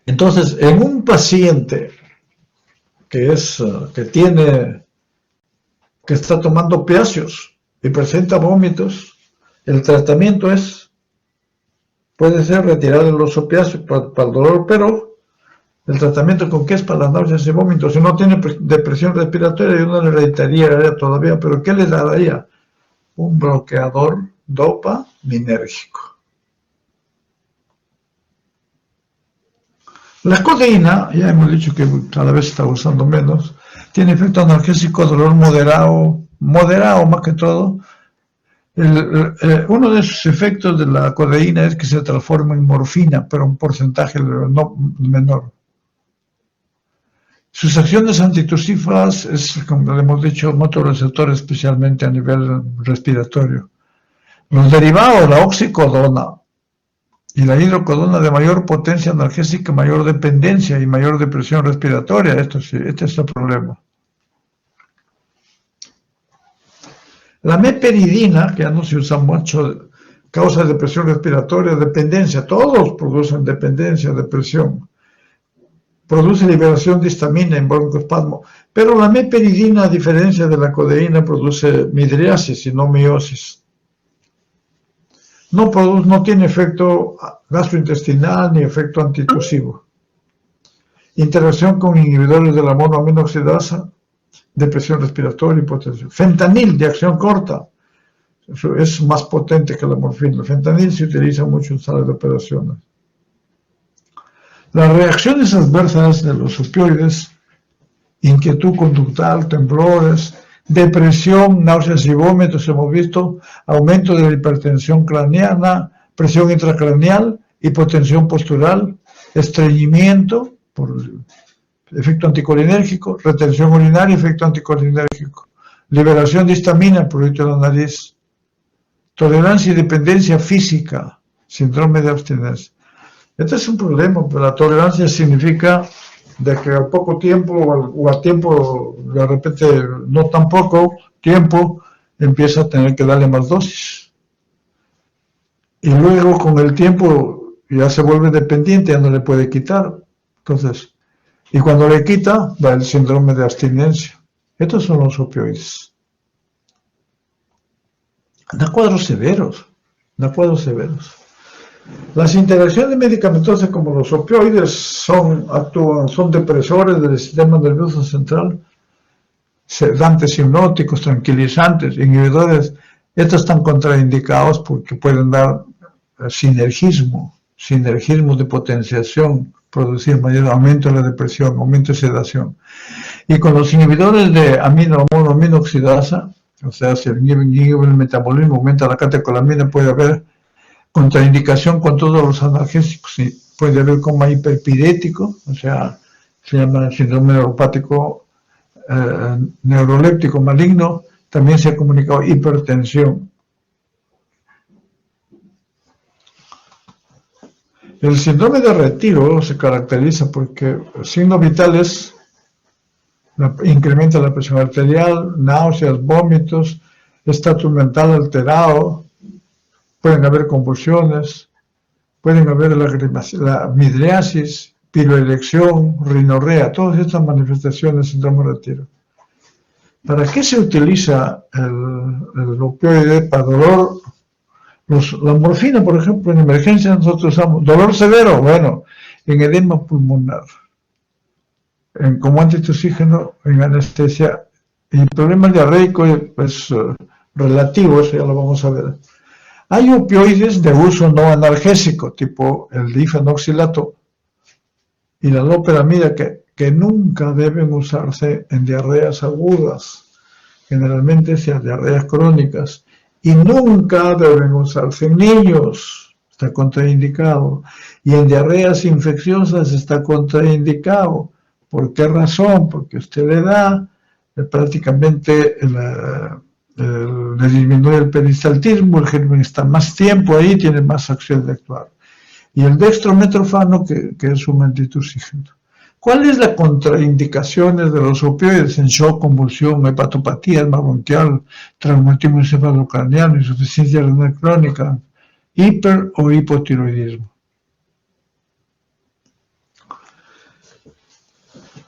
entonces, en un paciente que está tomando opiáceos y presenta vómitos, el tratamiento puede ser retirar los opiáceos para el dolor, pero el tratamiento con qué es para las náuseas y vómitos. Si no tiene depresión respiratoria, yo no le recetaría todavía, pero ¿qué le daría? un bloqueador dopaminérgico. La codeína, ya hemos dicho que cada vez se está usando menos, tiene efecto analgésico, dolor moderado más que todo. Uno de sus efectos de la codeína es que se transforma en morfina, pero un porcentaje no menor. Sus acciones antitusífagas es, como hemos dicho, motorreceptor, especialmente a nivel respiratorio. Los derivados, la oxicodona y la hidrocodona, de mayor potencia analgésica, mayor dependencia y mayor depresión respiratoria. Este es el problema. La meperidina, que ya no se usa mucho, causa depresión respiratoria, dependencia. Todos producen dependencia, depresión. Produce liberación de histamina en broncoespasmo. Pero la meperidina, a diferencia de la codeína, produce midriasis y no miosis. No tiene efecto gastrointestinal ni efecto antitusivo. Interacción con inhibidores de la monoaminoxidasa, depresión respiratoria, hipotensión. Fentanil, de acción corta, es más potente que la morfina. El fentanil se utiliza mucho en salas de operaciones. Las reacciones adversas de los opioides, inquietud conductual, temblores, depresión, náuseas y vómitos, hemos visto, aumento de la hipertensión craneana, presión intracraneal, hipotensión postural, estreñimiento por efecto anticolinérgico, retención urinaria, efecto anticolinérgico, liberación de histamina, producto de la nariz, tolerancia y dependencia física, síndrome de abstinencia. Este es un problema, pero la tolerancia significa de que a poco tiempo o a tiempo, de repente no tan poco tiempo, empieza a tener que darle más dosis. Y luego con el tiempo ya se vuelve dependiente, ya no le puede quitar. Entonces, y cuando le quita, va el síndrome de abstinencia. Estos son los opioides. Da cuadros severos. Las interacciones medicamentosas como los opioides son depresores del sistema nervioso central, sedantes hipnóticos, tranquilizantes, inhibidores. Estos están contraindicados porque pueden dar sinergismo de potenciación, producir mayor aumento de la depresión, aumento de sedación. Y con los inhibidores de monoaminoxidasa, o sea, si inhibe el metabolismo, aumenta la catecolamina, puede haber contraindicación con todos los analgésicos. Sí, puede haber coma hiperpirético, o sea, se llama síndrome neuropático neuroléptico maligno. También se ha comunicado hipertensión. El síndrome de retiro se caracteriza porque signos vitales: incrementa la presión arterial, náuseas, vómitos, estatus mental alterado, pueden haber convulsiones, pueden haber la midriasis, piroerección, rinorrea, todas estas manifestaciones del síndrome de retiro. ¿Para qué se utiliza el opioide? Para dolor. La morfina, por ejemplo, en emergencia nosotros usamos dolor severo, bueno, en edema pulmonar, como antitusígeno, en anestesia. Y el problema diarreico es relativo, eso ya lo vamos a ver. Hay opioides de uso no analgésico, tipo el difenoxilato y la loperamida, que nunca deben usarse en diarreas agudas, generalmente sean diarreas crónicas, y nunca deben usarse en niños, está contraindicado, y en diarreas infecciosas está contraindicado. ¿Por qué razón? Porque usted le da prácticamente le disminuye el peristaltismo, el germen está más tiempo ahí, tiene más acción de actuar. Y el dextrometorfano, que es un antitusígeno. ¿Cuáles las contraindicaciones de los opioides? En shock, convulsión, hepatopatía, asma bronquial, traumatismo encefalocraneal, insuficiencia renal crónica, hiper o hipotiroidismo.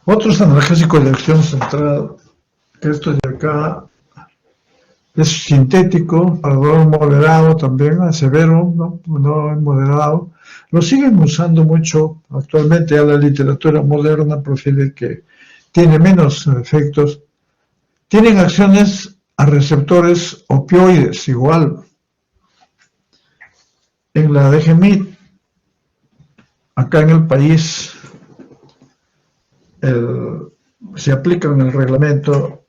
Otros analgésicos de acción central, que esto de acá es sintético, para dolor moderado también, severo, no moderado. Lo siguen usando mucho actualmente. Ya la literatura moderna prefiere que tiene menos efectos. Tienen acciones a receptores opioides, igual. En la DGMIT, acá en el país, se aplica en el reglamento,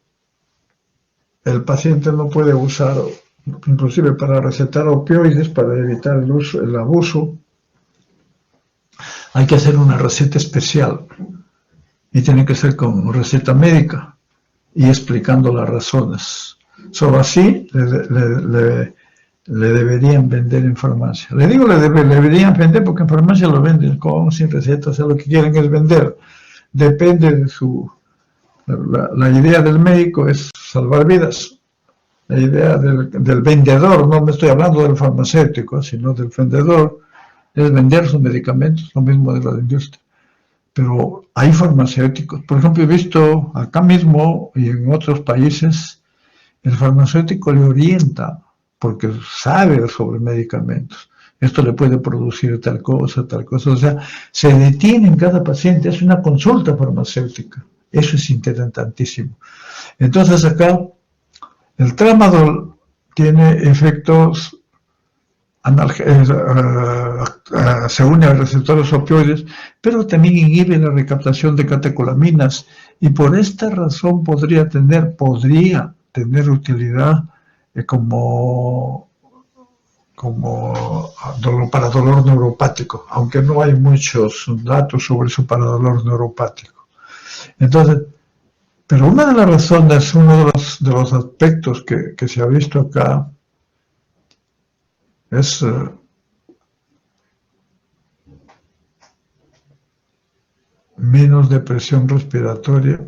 el paciente no puede usar, inclusive para recetar opioides, para evitar el abuso, hay que hacer una receta especial y tiene que ser con receta médica y explicando las razones. Solo así le deberían vender en farmacia. Le digo le deberían vender porque en farmacia lo venden con, sin receta, o sea, lo que quieren es vender. Depende de la idea del médico es salvar vidas. La idea del vendedor, no me estoy hablando del farmacéutico, sino del vendedor, es vender sus medicamentos, lo mismo de la industria. Pero hay farmacéuticos, por ejemplo, he visto acá mismo y en otros países, el farmacéutico le orienta, porque sabe sobre medicamentos. Esto le puede producir tal cosa, o sea, se detiene en cada paciente, es una consulta farmacéutica. Eso es interesantísimo. Entonces acá, el tramadol tiene efectos se une a receptores opioides, pero también inhibe la recaptación de catecolaminas y por esta razón podría tener utilidad para dolor neuropático, aunque no hay muchos datos sobre eso para dolor neuropático. Entonces, pero una de las razones, uno de los aspectos que se ha visto acá es menos depresión respiratoria,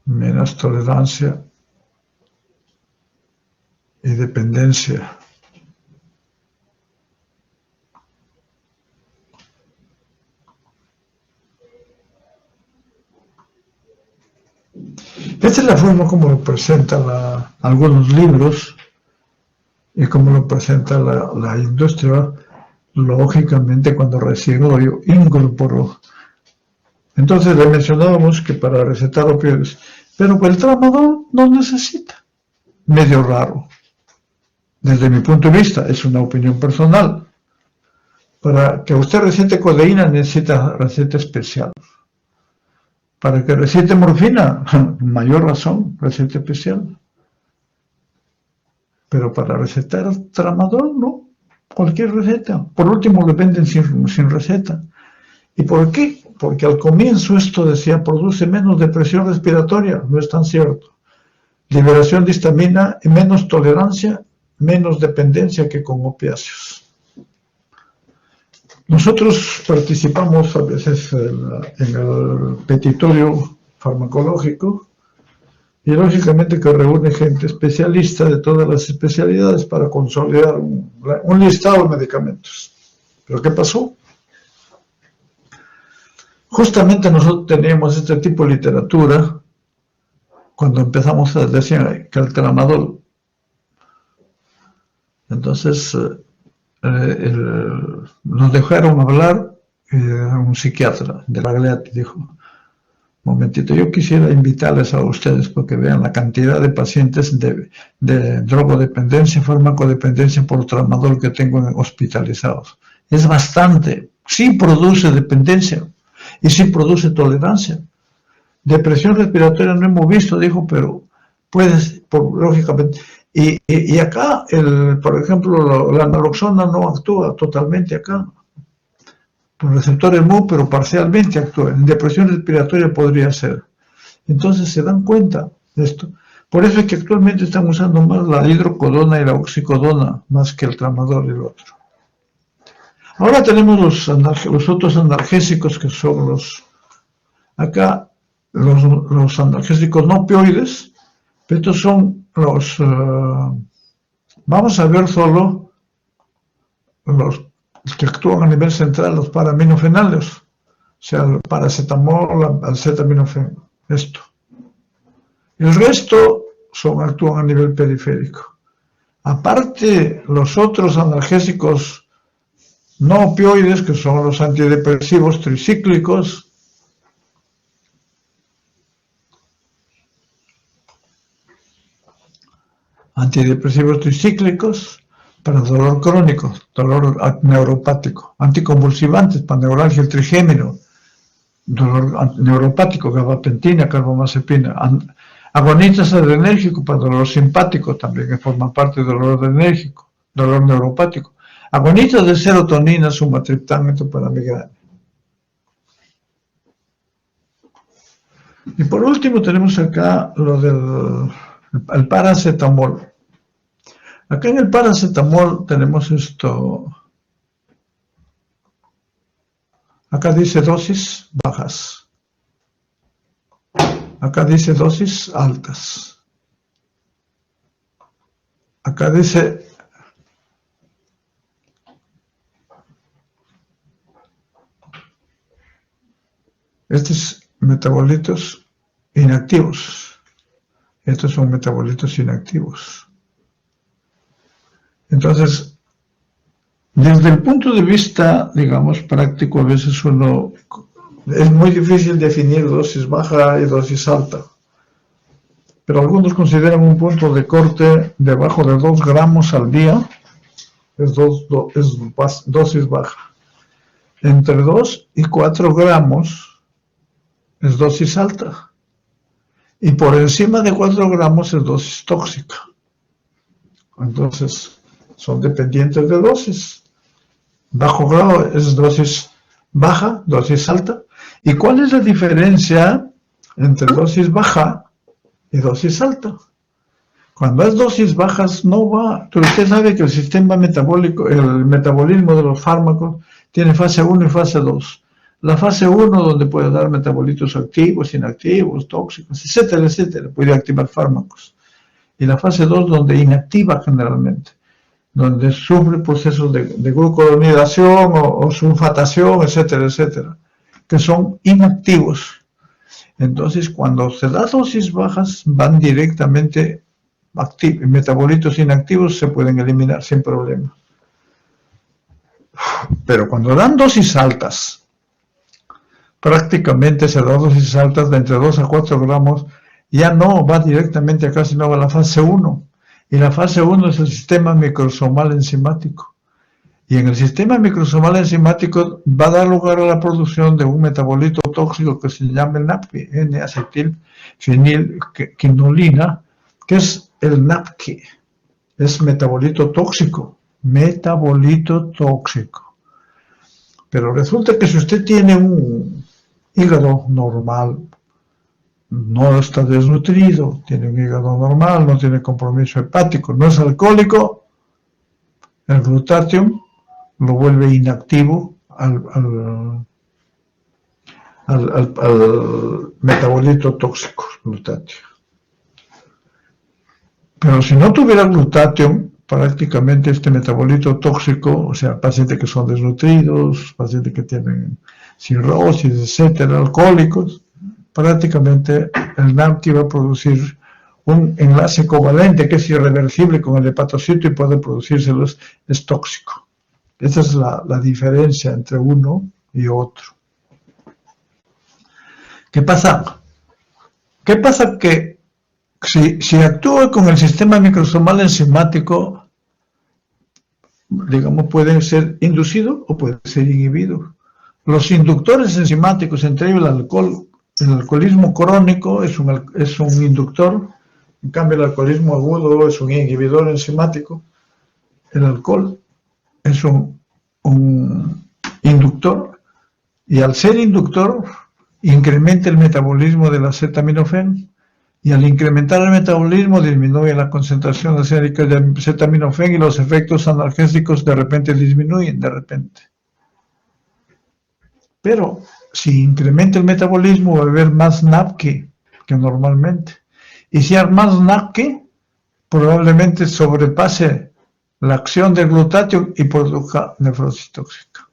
menos tolerancia y dependencia. Esta es la forma como lo presentan algunos libros y como lo presenta la industria, lógicamente cuando recién lo incorporó. Entonces le mencionábamos que para recetar opioides, pero el tramadol no necesita. Medio raro. Desde mi punto de vista, es una opinión personal. Para que usted recete codeína necesita receta especial. Para que recete morfina, mayor razón, receta especial. Pero para recetar tramadol, no. Cualquier receta. Por último, le venden sin receta. ¿Y por qué? Porque al comienzo esto decía, produce menos depresión respiratoria. No es tan cierto. Liberación de histamina y menos tolerancia, menos dependencia que con opiáceos. Nosotros participamos a veces en el petitorio farmacológico y lógicamente que reúne gente especialista de todas las especialidades para consolidar un listado de medicamentos. ¿Pero qué pasó? Justamente nosotros teníamos este tipo de literatura cuando empezamos a decir que el tramadol. Entonces nos dejaron hablar un psiquiatra de la Galeati, dijo, momentito, yo quisiera invitarles a ustedes porque vean la cantidad de pacientes de drogodependencia, farmacodependencia por tramadol que tengo hospitalizados. Es bastante. Sí produce dependencia y sí produce tolerancia. Depresión respiratoria no hemos visto, dijo, pero puedes, lógicamente. Y acá, por ejemplo, la naloxona no actúa totalmente acá. Los receptores MU, pero parcialmente actúan. En depresión respiratoria podría ser. Entonces se dan cuenta de esto. Por eso es que actualmente están usando más la hidrocodona y la oxicodona, más que el tramadol y el otro. Ahora tenemos los otros analgésicos que son acá los analgésicos no opioides, pero estos son vamos a ver solo los que actúan a nivel central, los paraminofenales, o sea, el paracetamol, el acetaminofén, esto. El resto actúan a nivel periférico. Aparte, los otros analgésicos no opioides, que son los antidepresivos tricíclicos, antidepresivos tricíclicos para dolor crónico, dolor neuropático, anticonvulsivantes para neuralgia, el trigémino, dolor neuropático, gabapentina, carbamazepina, agonistas adrenérgicos para dolor simpático, también que forman parte del dolor adrenérgico, dolor neuropático, agonistas de serotonina, sumatriptán, para migraña. Y por último tenemos acá lo del el paracetamol. Acá en el paracetamol tenemos esto. Acá dice dosis bajas. Acá dice dosis altas. Acá dice estos metabolitos inactivos. Estos son metabolitos inactivos. Entonces, desde el punto de vista, digamos, práctico, a veces es muy difícil definir dosis baja y dosis alta. Pero algunos consideran un punto de corte debajo de 2 gramos al día, es dosis baja. Entre 2 y 4 gramos es dosis alta. Y por encima de 4 gramos es dosis tóxica. Entonces, son dependientes de dosis. Bajo grado es dosis baja, dosis alta. ¿Y cuál es la diferencia entre dosis baja y dosis alta? Cuando es dosis bajas no va. Usted sabe que el sistema metabólico, el metabolismo de los fármacos tiene fase 1 y fase 2. La fase 1 donde puede dar metabolitos activos, inactivos, tóxicos, etcétera, etcétera, puede activar fármacos. Y la fase 2 donde inactiva generalmente, donde sufre procesos de glucuronidación o sulfatación, etcétera, etcétera, que son inactivos. Entonces, cuando se da dosis bajas, van directamente metabolitos inactivos, se pueden eliminar sin problema. Pero cuando dan dosis altas, prácticamente se da dosis altas de entre 2 a 4 gramos, ya no va directamente acá, sino va a la fase 1. Y la fase 1 es el sistema microsomal enzimático. Y en el sistema microsomal enzimático va a dar lugar a la producción de un metabolito tóxico que se llama el NAPQI, N-acetilfenilquinolina, que es el NAPQI. Es metabolito tóxico. Pero resulta que si usted tiene un hígado normal, no está desnutrido, tiene un hígado normal, no tiene compromiso hepático, no es alcohólico, el glutatión lo vuelve inactivo al metabolito tóxico, glutatión. Pero si no tuviera glutatión, prácticamente este metabolito tóxico, o sea, pacientes que son desnutridos, pacientes que tienen cirrosis, etcétera, alcohólicos, prácticamente el NAPQI va a producir un enlace covalente que es irreversible con el hepatocito y puede producírselos, es tóxico. Esa es la diferencia entre uno y otro. ¿Qué pasa? ¿Qué pasa? Que si actúa con el sistema microsomal enzimático, digamos, puede ser inducido o puede ser inhibido. Los inductores enzimáticos, entre ellos el alcohol, el alcoholismo crónico es un inductor, en cambio el alcoholismo agudo es un inhibidor enzimático. El alcohol es un inductor, y al ser inductor incrementa el metabolismo del acetaminofén, y al incrementar el metabolismo disminuye la concentración acética de acetaminofén y los efectos analgésicos de repente disminuyen, Pero si incrementa el metabolismo va a haber más NAPQI que normalmente. Y si hay más NAPQI, probablemente sobrepase la acción del glutatión y produzca nefrosis tóxica.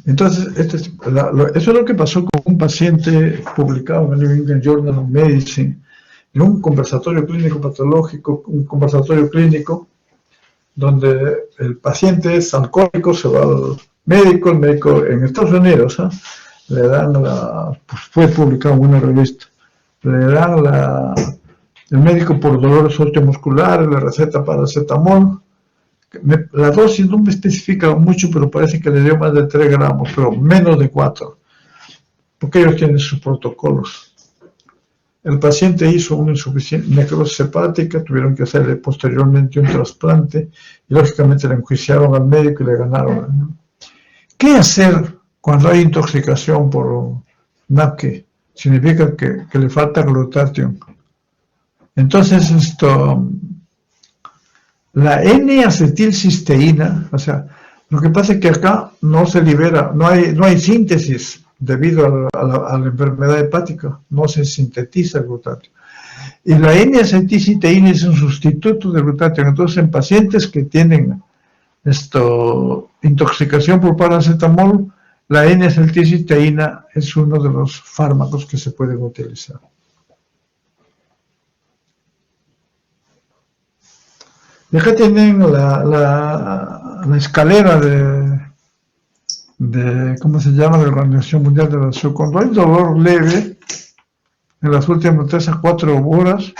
Entonces, eso es lo que pasó con un paciente publicado en el New England Journal of Medicine, en un conversatorio clínico patológico, donde el paciente es alcohólico, se va al médico, el médico en Estados Unidos, le dan fue publicado en una revista, le dan El médico por dolores osteomusculares le receta paracetamol. La dosis no me especifica mucho, pero parece que le dio más de 3 gramos, pero menos de 4, porque ellos tienen sus protocolos. El paciente hizo una insuficiente necrosis hepática, tuvieron que hacerle posteriormente un trasplante y lógicamente le enjuiciaron al médico y le ganaron. ¿Qué hacer cuando hay intoxicación por NAPQUE? Significa que le falta glutatión. Entonces la N-acetilcisteína, o sea, lo que pasa es que acá no se libera, no hay síntesis debido a la enfermedad hepática, no se sintetiza el glutatión. Y la N-acetilcisteína es un sustituto del glutatión. Entonces, en pacientes que tienen intoxicación por paracetamol, la N-acetilcisteína es uno de los fármacos que se pueden utilizar. Y acá tienen la escalera ¿cómo se llama?, de la Organización Mundial de la Salud. Cuando hay dolor leve, en las últimas 3 a 4 horas,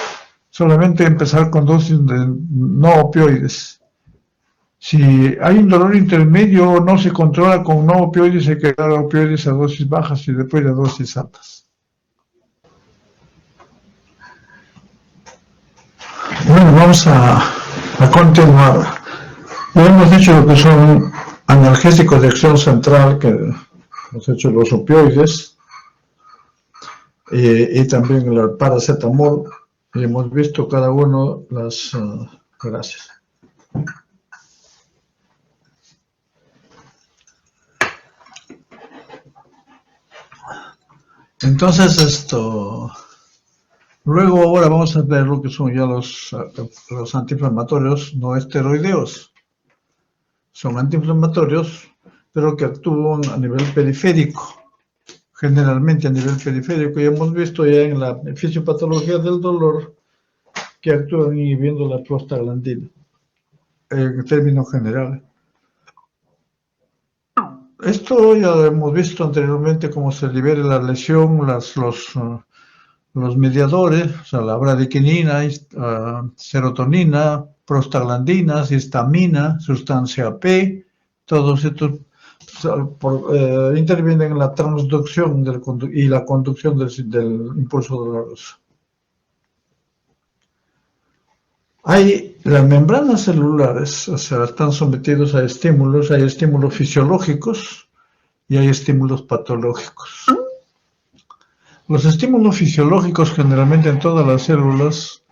solamente empezar con dosis de no opioides. Si hay un dolor intermedio, no se controla con no opioides, hay que dar opioides a dosis bajas y después a dosis altas. Bueno, vamos a continuar. Ya hemos dicho lo que son analgésicos de acción central, que hemos hecho los opioides, y también el paracetamol, y hemos visto cada uno las... gracias. Entonces luego ahora vamos a ver lo que son ya los antiinflamatorios no esteroideos. Son antiinflamatorios, pero que actúan a nivel periférico, generalmente a nivel periférico. Y hemos visto ya en la fisiopatología del dolor que actúan inhibiendo la prostaglandina, en términos generales. Esto ya lo hemos visto anteriormente, cómo se libera la lesión, los mediadores, o sea, la bradiquinina, serotonina, prostaglandinas, histamina, sustancia P, todos estos intervienen en la transducción y la conducción del impulso doloroso. Las membranas celulares, o sea, están sometidos a estímulos, hay estímulos fisiológicos y hay estímulos patológicos. Los estímulos fisiológicos generalmente en todas las células,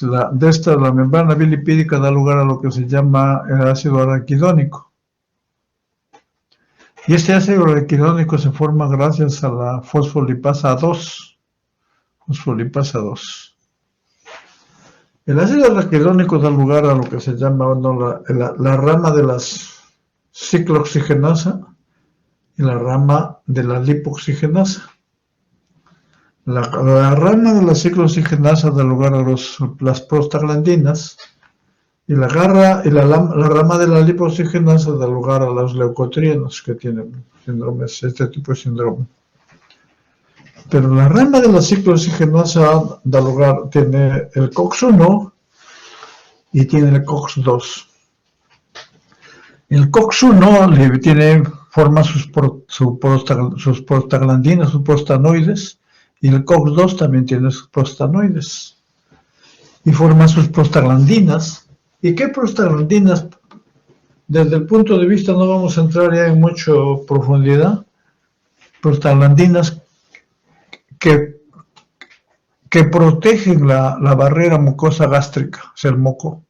la membrana bilipídica da lugar a lo que se llama el ácido araquidónico. Y este ácido araquidónico se forma gracias a la fosfolipasa 2. El ácido araquidónico da lugar a lo que se llama la rama de la ciclooxigenasa y la rama de la lipoxigenasa. La rama de la ciclooxigenasa da lugar a las prostaglandinas y la rama de la lipoxigenasa da lugar a los leucotrienos que tienen este tipo de síndrome. Pero la rama de la ciclooxigenasa tiene el COX-1 y tiene el COX-2. El COX-1 forma sus prostaglandinas, sus prostanoides, y el COX-2 también tiene sus prostanoides y forma sus prostaglandinas. ¿Y qué prostaglandinas? Desde el punto de vista, no vamos a entrar ya en mucha profundidad, prostaglandinas que protegen la barrera mucosa gástrica, o sea, el moco,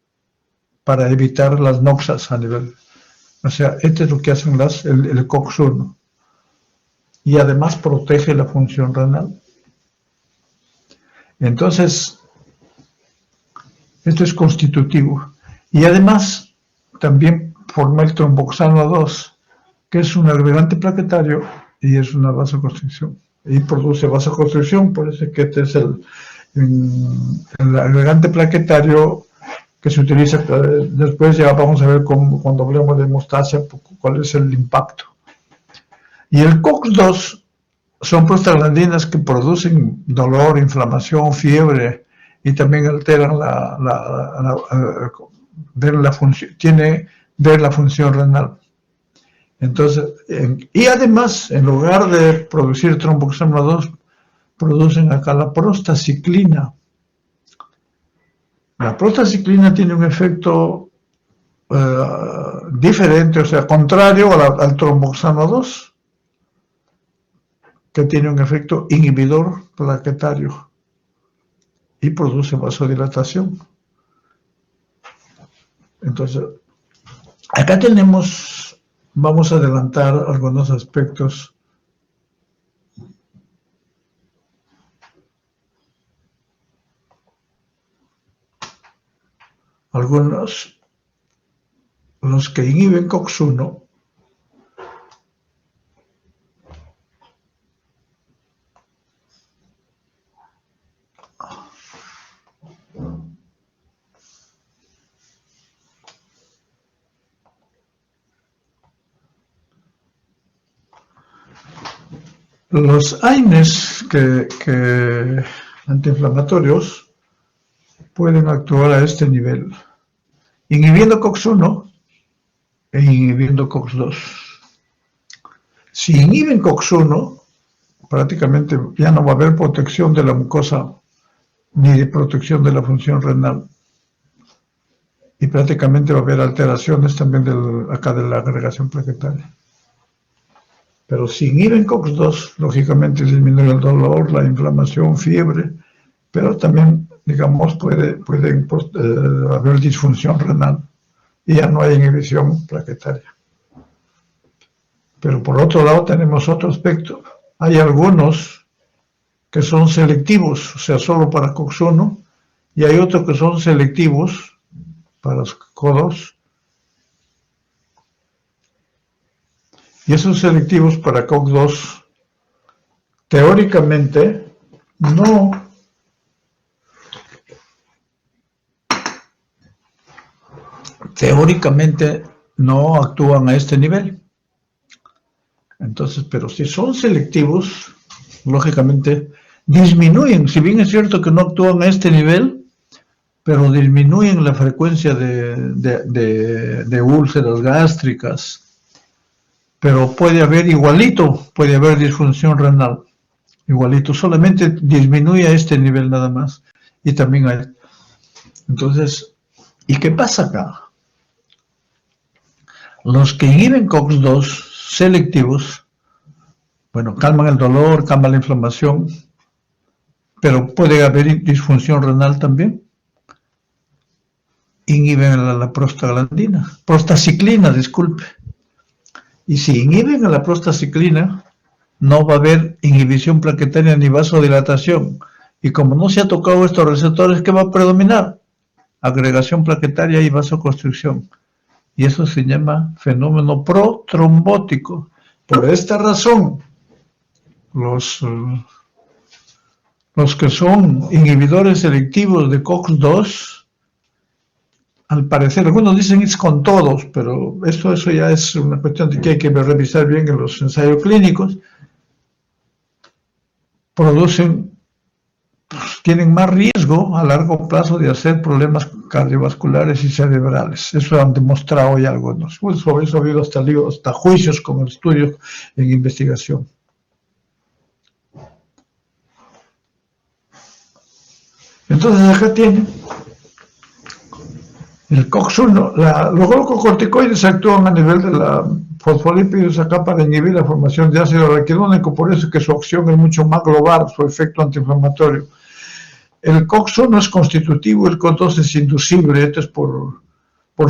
para evitar las noxas a nivel. O sea, esto es lo que hacen el COX-1. Y además protege la función renal. Entonces, esto es constitutivo. Y además, también forma el tromboxano 2, que es un agregante plaquetario y es una vasoconstricción. Y produce vasoconstricción, por eso que este es el agregante plaquetario que se utiliza. Después ya vamos a ver cuando hablemos de hemostasia cuál es el impacto. Y el COX-2 son prostaglandinas que producen dolor, inflamación, fiebre y también alteran ver la función renal. Entonces, y además, en lugar de producir tromboxano 2, producen acá la prostaciclina. La prostaciclina tiene un efecto diferente, o sea, contrario al tromboxano 2, que tiene un efecto inhibidor plaquetario y produce vasodilatación. Entonces, acá vamos a adelantar algunos aspectos. Algunos, los que inhiben COX-1, los AINES antiinflamatorios pueden actuar a este nivel, inhibiendo COX-1 e inhibiendo COX-2. Si inhiben COX-1, prácticamente ya no va a haber protección de la mucosa ni de protección de la función renal. Y prácticamente va a haber alteraciones también de la agregación plaquetaria. Pero si inhiben COX-2, lógicamente disminuye el dolor, la inflamación, fiebre, pero también, digamos, puede haber disfunción renal y ya no hay inhibición plaquetaria. Pero por otro lado tenemos otro aspecto. Hay algunos que son selectivos, o sea, solo para COX-1, y hay otros que son selectivos para COX-2. Y esos selectivos para COX-2, teóricamente, no actúan a este nivel. Entonces, pero si son selectivos, lógicamente disminuyen, si bien es cierto que no actúan a este nivel, pero disminuyen la frecuencia de úlceras gástricas, pero puede haber disfunción renal, igualito, solamente disminuye a este nivel nada más, y también hay. Entonces, ¿y qué pasa acá? Los que inhiben COX-2 selectivos, bueno, calman el dolor, calman la inflamación, pero puede haber disfunción renal también. Inhiben la prostaciclina, disculpe. Y si inhiben a la prostaciclina, no va a haber inhibición plaquetaria ni vasodilatación. Y como no se ha tocado estos receptores, ¿qué va a predominar? Agregación plaquetaria y vasoconstricción. Y eso se llama fenómeno protrombótico. Por esta razón, los que son inhibidores selectivos de COX-2, al parecer, algunos dicen es con todos, pero eso ya es una cuestión de que hay que revisar bien en los ensayos clínicos, tienen más riesgo a largo plazo de hacer problemas cardiovasculares y cerebrales. Eso han demostrado ya algunos. Sobre eso ha habido hasta juicios con estudios en investigación. Entonces acá tienen el COX-1, los glucocorticoides actúan a nivel de la fosfolípidos acá para inhibir la formación de ácido araquidónico, por eso es que su acción es mucho más global, su efecto antiinflamatorio. El COX-1 es constitutivo, el COX-2 es inducible, esto es por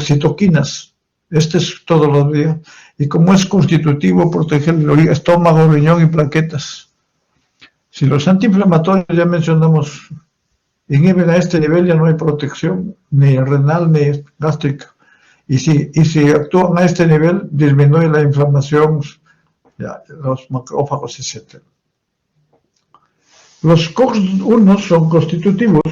citoquinas, este es todos los días, y como es constitutivo, protege el estómago, riñón y plaquetas. Si los antiinflamatorios, ya mencionamos, inhiben a este nivel, ya no hay protección, ni renal ni gástrica. Y si actúan a este nivel, disminuye la inflamación, los macrófagos, etc. Los COX-1 son constitutivos.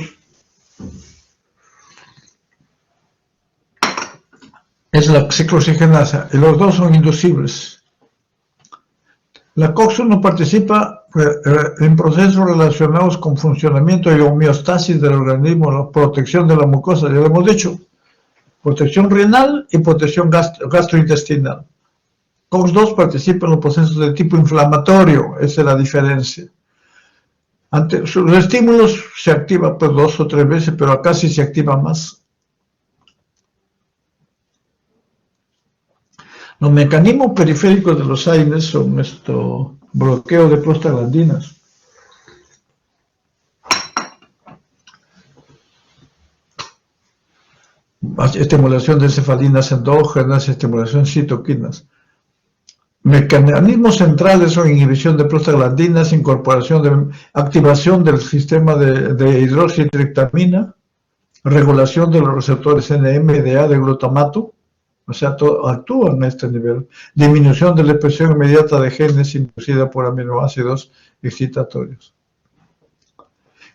Es la ciclooxigenasa, y los dos son inducibles. La COX-1 participa en procesos relacionados con funcionamiento y homeostasis del organismo, la protección de la mucosa, ya lo hemos dicho, protección renal y protección gastrointestinal. COX-2 participa en los procesos de tipo inflamatorio, esa es la diferencia. Ante los estímulos se activa pues 2 o 3 veces, pero acá sí se activa más. Los mecanismos periféricos de los AINES son bloqueo de prostaglandinas, estimulación de encefalinas endógenas, estimulación de citoquinas. Mecanismos centrales son inhibición de prostaglandinas, activación del sistema de hidroxitriptamina, regulación de los receptores NMDA de glutamato, o sea, actúan a este nivel, disminución de la expresión inmediata de genes inducida por aminoácidos excitatorios.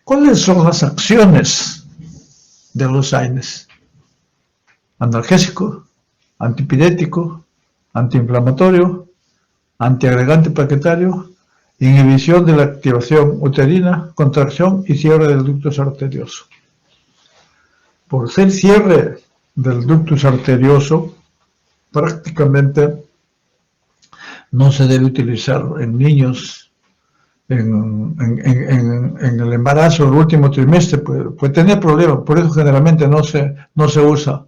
¿Cuáles son las acciones de los AINES? Analgésico, antipirético, antiinflamatorio, antiagregante plaquetario, inhibición de la activación uterina, contracción y cierre del ductus arterioso. Por ser cierre del ductus arterioso, prácticamente no se debe utilizar en niños en el embarazo, el último trimestre, puede tener problemas, por eso generalmente no se usa.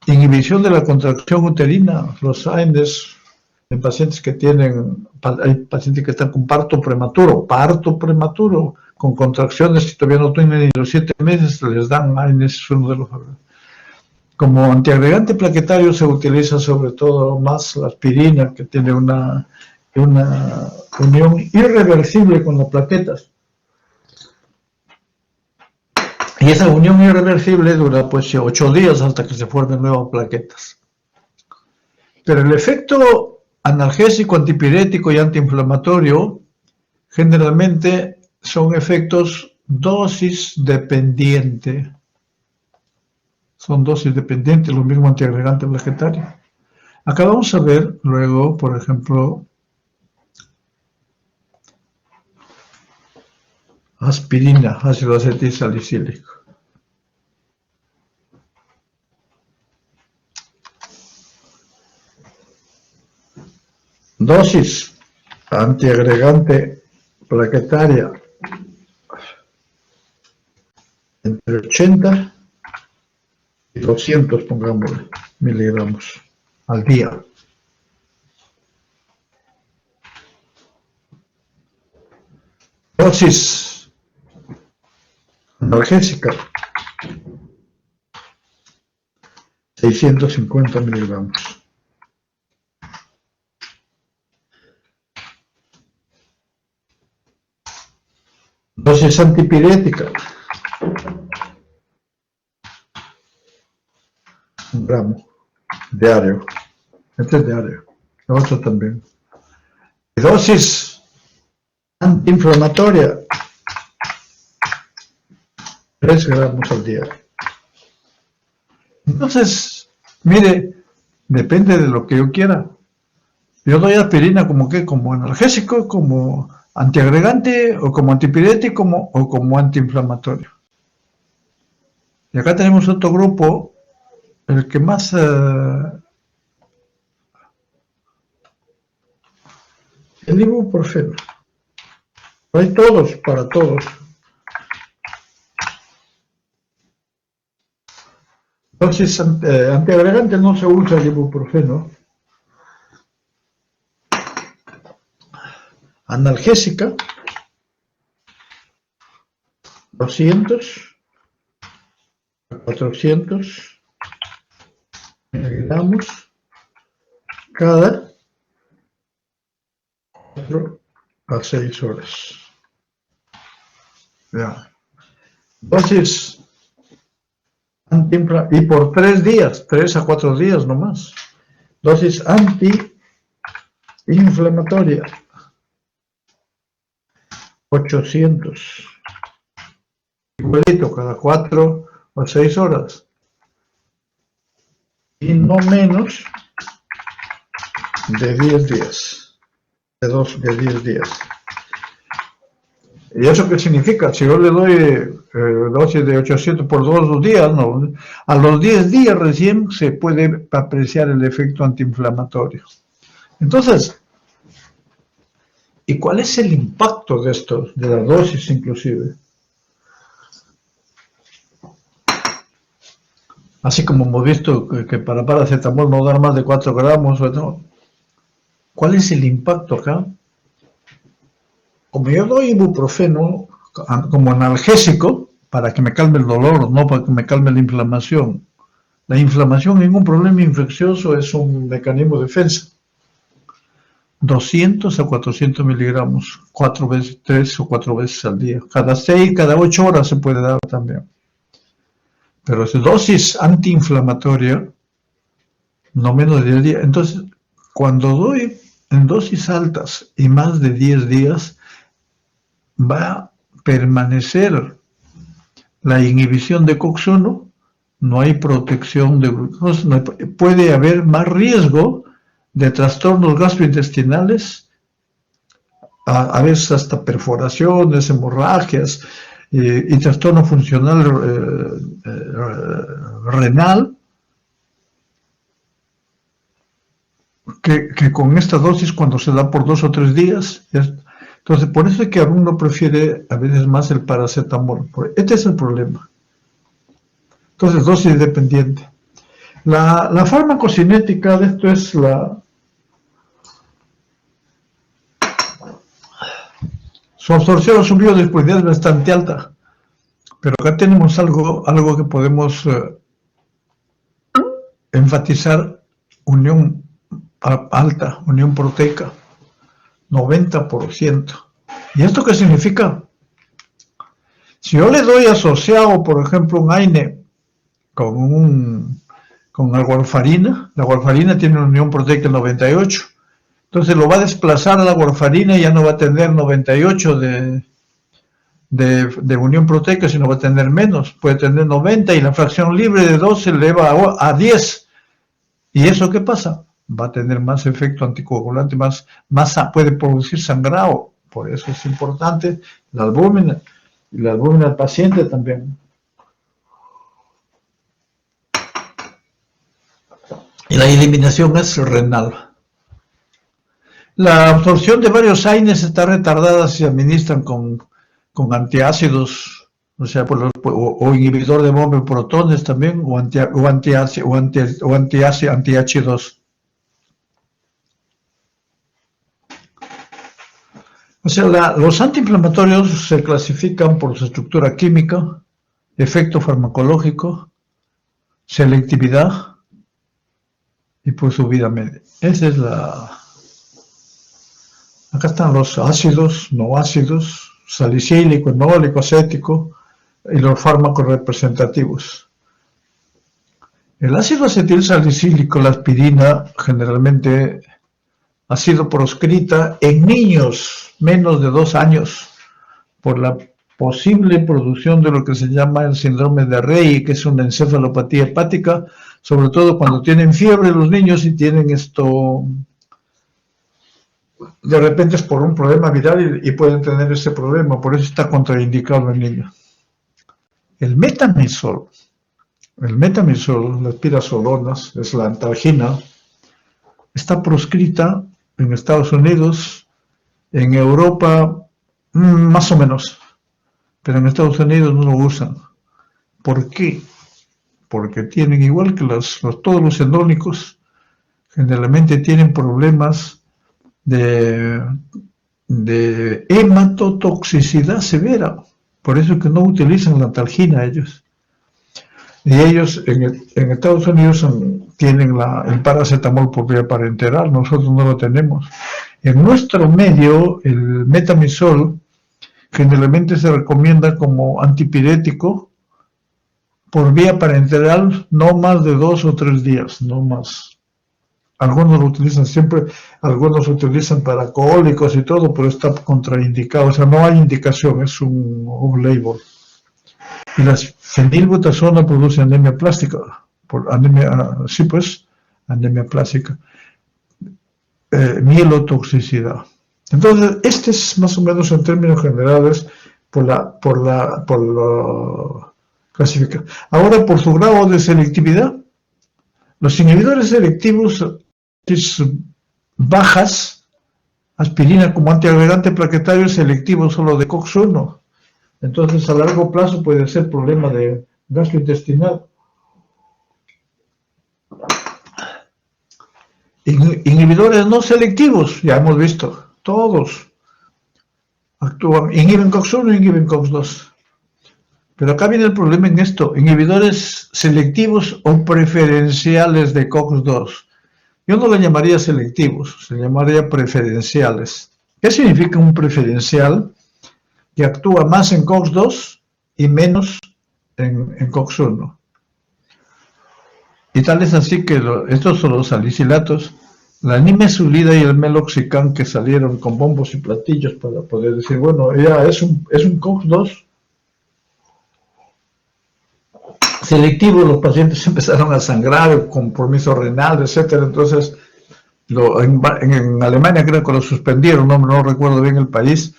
Inhibición de la contracción uterina, los AINES en pacientes hay pacientes que están con parto prematuro, con contracciones que todavía no tienen ni los 7 meses, les dan AINES, es uno de los favoritos. Como antiagregante plaquetario se utiliza sobre todo más la aspirina, que tiene una unión irreversible con las plaquetas. Y esa unión irreversible dura pues 8 días hasta que se formen nuevas plaquetas. Pero el efecto analgésico, antipirético y antiinflamatorio generalmente son efectos dosis dependiente. Son dosis dependientes, lo mismo antiagregante plaquetario. Acá vamos a ver luego, por ejemplo, aspirina, ácido acetil salicílico. Dosis antiagregante plaquetaria entre 80 y 200, pongámosle, miligramos al día. Dosis analgésica 650 miligramos. Dosis antipirética 1 gramo diario. Este es diario. El otro también. Y dosis antiinflamatoria 3 gramos al día. Entonces, mire, depende de lo que yo quiera. Yo doy aspirina como analgésico, como antiagregante, o como antipirético, o como antiinflamatorio. Y acá tenemos otro grupo, el que más el ibuprofeno. Hay todos, para todos. Entonces, antiagregante no se usa el ibuprofeno. Analgésica 200 a 400 miligramos cada 4 a 6 horas. Ya. Dosis y por 3 días, 3 a 4 días nomás. Dosis antiinflamatoria 800, igualito cada 4 o 6 horas, y no menos de 10 días, de 10 días. ¿Y eso qué significa? Si yo le doy dosis de 800 por 2 días, no, a los 10 días recién se puede apreciar el efecto antiinflamatorio. Entonces, ¿y cuál es el impacto de esto, de la dosis inclusive? Así como hemos visto que para paracetamol no dar más de 4 gramos, ¿no? ¿Cuál es el impacto acá? Como yo doy ibuprofeno como analgésico, para que me calme el dolor, no para que me calme la inflamación. La inflamación en un problema infeccioso es un mecanismo de defensa. 200 a 400 miligramos, 4 veces, 3 o 4 veces al día. Cada 6, cada 8 horas se puede dar también. Pero es dosis antiinflamatoria, no menos de 10 días. Entonces, cuando doy en dosis altas y más de 10 días, va a permanecer la inhibición de COX-1, no hay protección de glucosa, no hay, puede haber más riesgo de trastornos gastrointestinales, a veces hasta perforaciones, hemorragias y trastorno funcional renal, que con esta dosis cuando se da por 2 o 3 días. Entonces, por eso es que uno prefiere a veces más el paracetamol. Este es el problema. Entonces, dosis dependiente. La farmacocinética de esto es su absorción, su biodisponibilidad es bastante alta. Pero acá tenemos algo que podemos enfatizar: unión alta, unión proteica, 90%. ¿Y esto qué significa? Si yo le doy asociado, por ejemplo, un AINE con la warfarina tiene una unión proteica del 98, entonces lo va a desplazar a la warfarina y ya no va a tener 98 de unión proteica, sino va a tener menos, puede tener 90 y la fracción libre de 2 se eleva a 10. ¿Y eso qué pasa? Va a tener más efecto anticoagulante, más puede producir sangrado. Por eso es importante la albúmina y la albúmina del paciente también. Y la eliminación es renal. La absorción de varios AINES está retardada si se administran con antiácidos, o sea, o inhibidor de bomba de protones también, o antiácidos. O sea, los antiinflamatorios se clasifican por su estructura química, efecto farmacológico, selectividad y por su vida media. Esa es Acá están los ácidos, no ácidos, salicílico, enólico, acético y los fármacos representativos. El ácido acetil salicílico, la aspirina, generalmente ha sido proscrita en niños menos de 2 años por la posible producción de lo que se llama el síndrome de Rey, que es una encefalopatía hepática, sobre todo cuando tienen fiebre los niños y tienen esto, de repente es por un problema viral y pueden tener ese problema, por eso está contraindicado en niños. El metamizol, las pirazolonas, es la antalgina, está proscrita en Estados Unidos, en Europa más o menos, pero en Estados Unidos no lo usan. ¿Por qué? Porque tienen, igual que todos los enólicos, generalmente tienen problemas de hematotoxicidad severa. Por eso es que no utilizan la antalgina ellos. Y ellos en Estados Unidos tienen el paracetamol por vía parenteral, nosotros no lo tenemos. En nuestro medio, el metamizol generalmente se recomienda como antipirético por vía parenteral, no más de 2 o 3 días, no más. Algunos lo utilizan siempre, algunos lo utilizan para cólicos y todo, pero está contraindicado, o sea, no hay indicación, es un off-label. Y la fenilbutasona produce anemia plástica, anemia plástica, mielotoxicidad. Entonces, este es más o menos en términos generales por la clasificación. Ahora, por su grado de selectividad, los inhibidores selectivos bajas, aspirina como antiagregante plaquetario, selectivo solo de COX-1. Entonces, a largo plazo puede ser problema de gastrointestinal. Inhibidores no selectivos, ya hemos visto, todos actúan, inhiben COX-1 e inhiben COX-2. Pero acá viene el problema en esto, inhibidores selectivos o preferenciales de COX-2. Yo no lo llamaría selectivos, se llamaría preferenciales. ¿Qué significa un preferencial? Que actúa más en COX-2 y menos en COX-1. Y tal es así que estos son los salicilatos, la nimesulida y el meloxicam, que salieron con bombos y platillos para poder decir, bueno, ya es un COX-2 selectivo. Los pacientes empezaron a sangrar, compromiso renal, etcétera. Entonces, en Alemania creo que lo suspendieron, no recuerdo bien el país,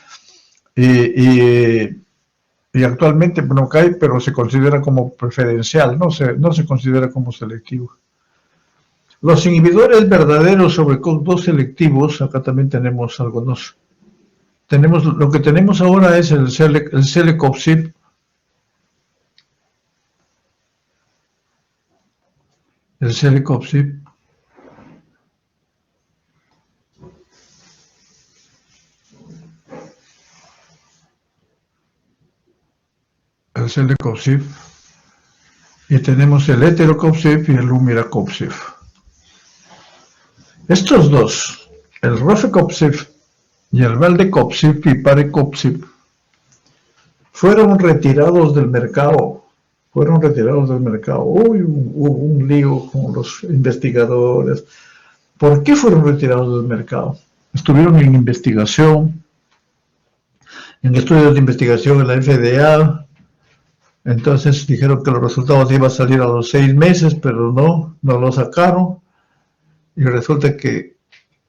y actualmente no cae, pero se considera como preferencial, no se considera como selectivo. Los inhibidores verdaderos sobre COX-2 selectivos, acá también tenemos algunos. Lo que tenemos ahora es el celecoxib. El celecoxib. El celecoxib. Y tenemos el heterocoxib y el umiracoxib. Estos dos, el rofecoxib y el valdecoxib y parecoxib, fueron retirados del mercado. Hubo un lío con los investigadores. ¿Por qué fueron retirados del mercado? Estuvieron en investigación, en estudios de investigación en la FDA. Entonces dijeron que los resultados iban a salir a los 6 meses, pero no lo sacaron. Y resulta que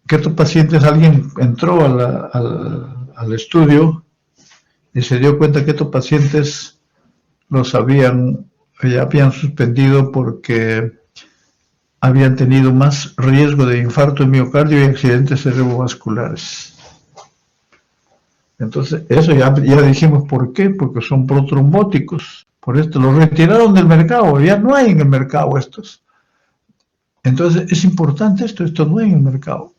estos pacientes, alguien entró al estudio y se dio cuenta que estos pacientes ya habían suspendido porque habían tenido más riesgo de infarto de miocardio y accidentes cerebrovasculares. Entonces, eso ya dijimos por qué, porque son protrombóticos. Por esto los retiraron del mercado, ya no hay en el mercado estos. Entonces, es importante esto no hay en el mercado.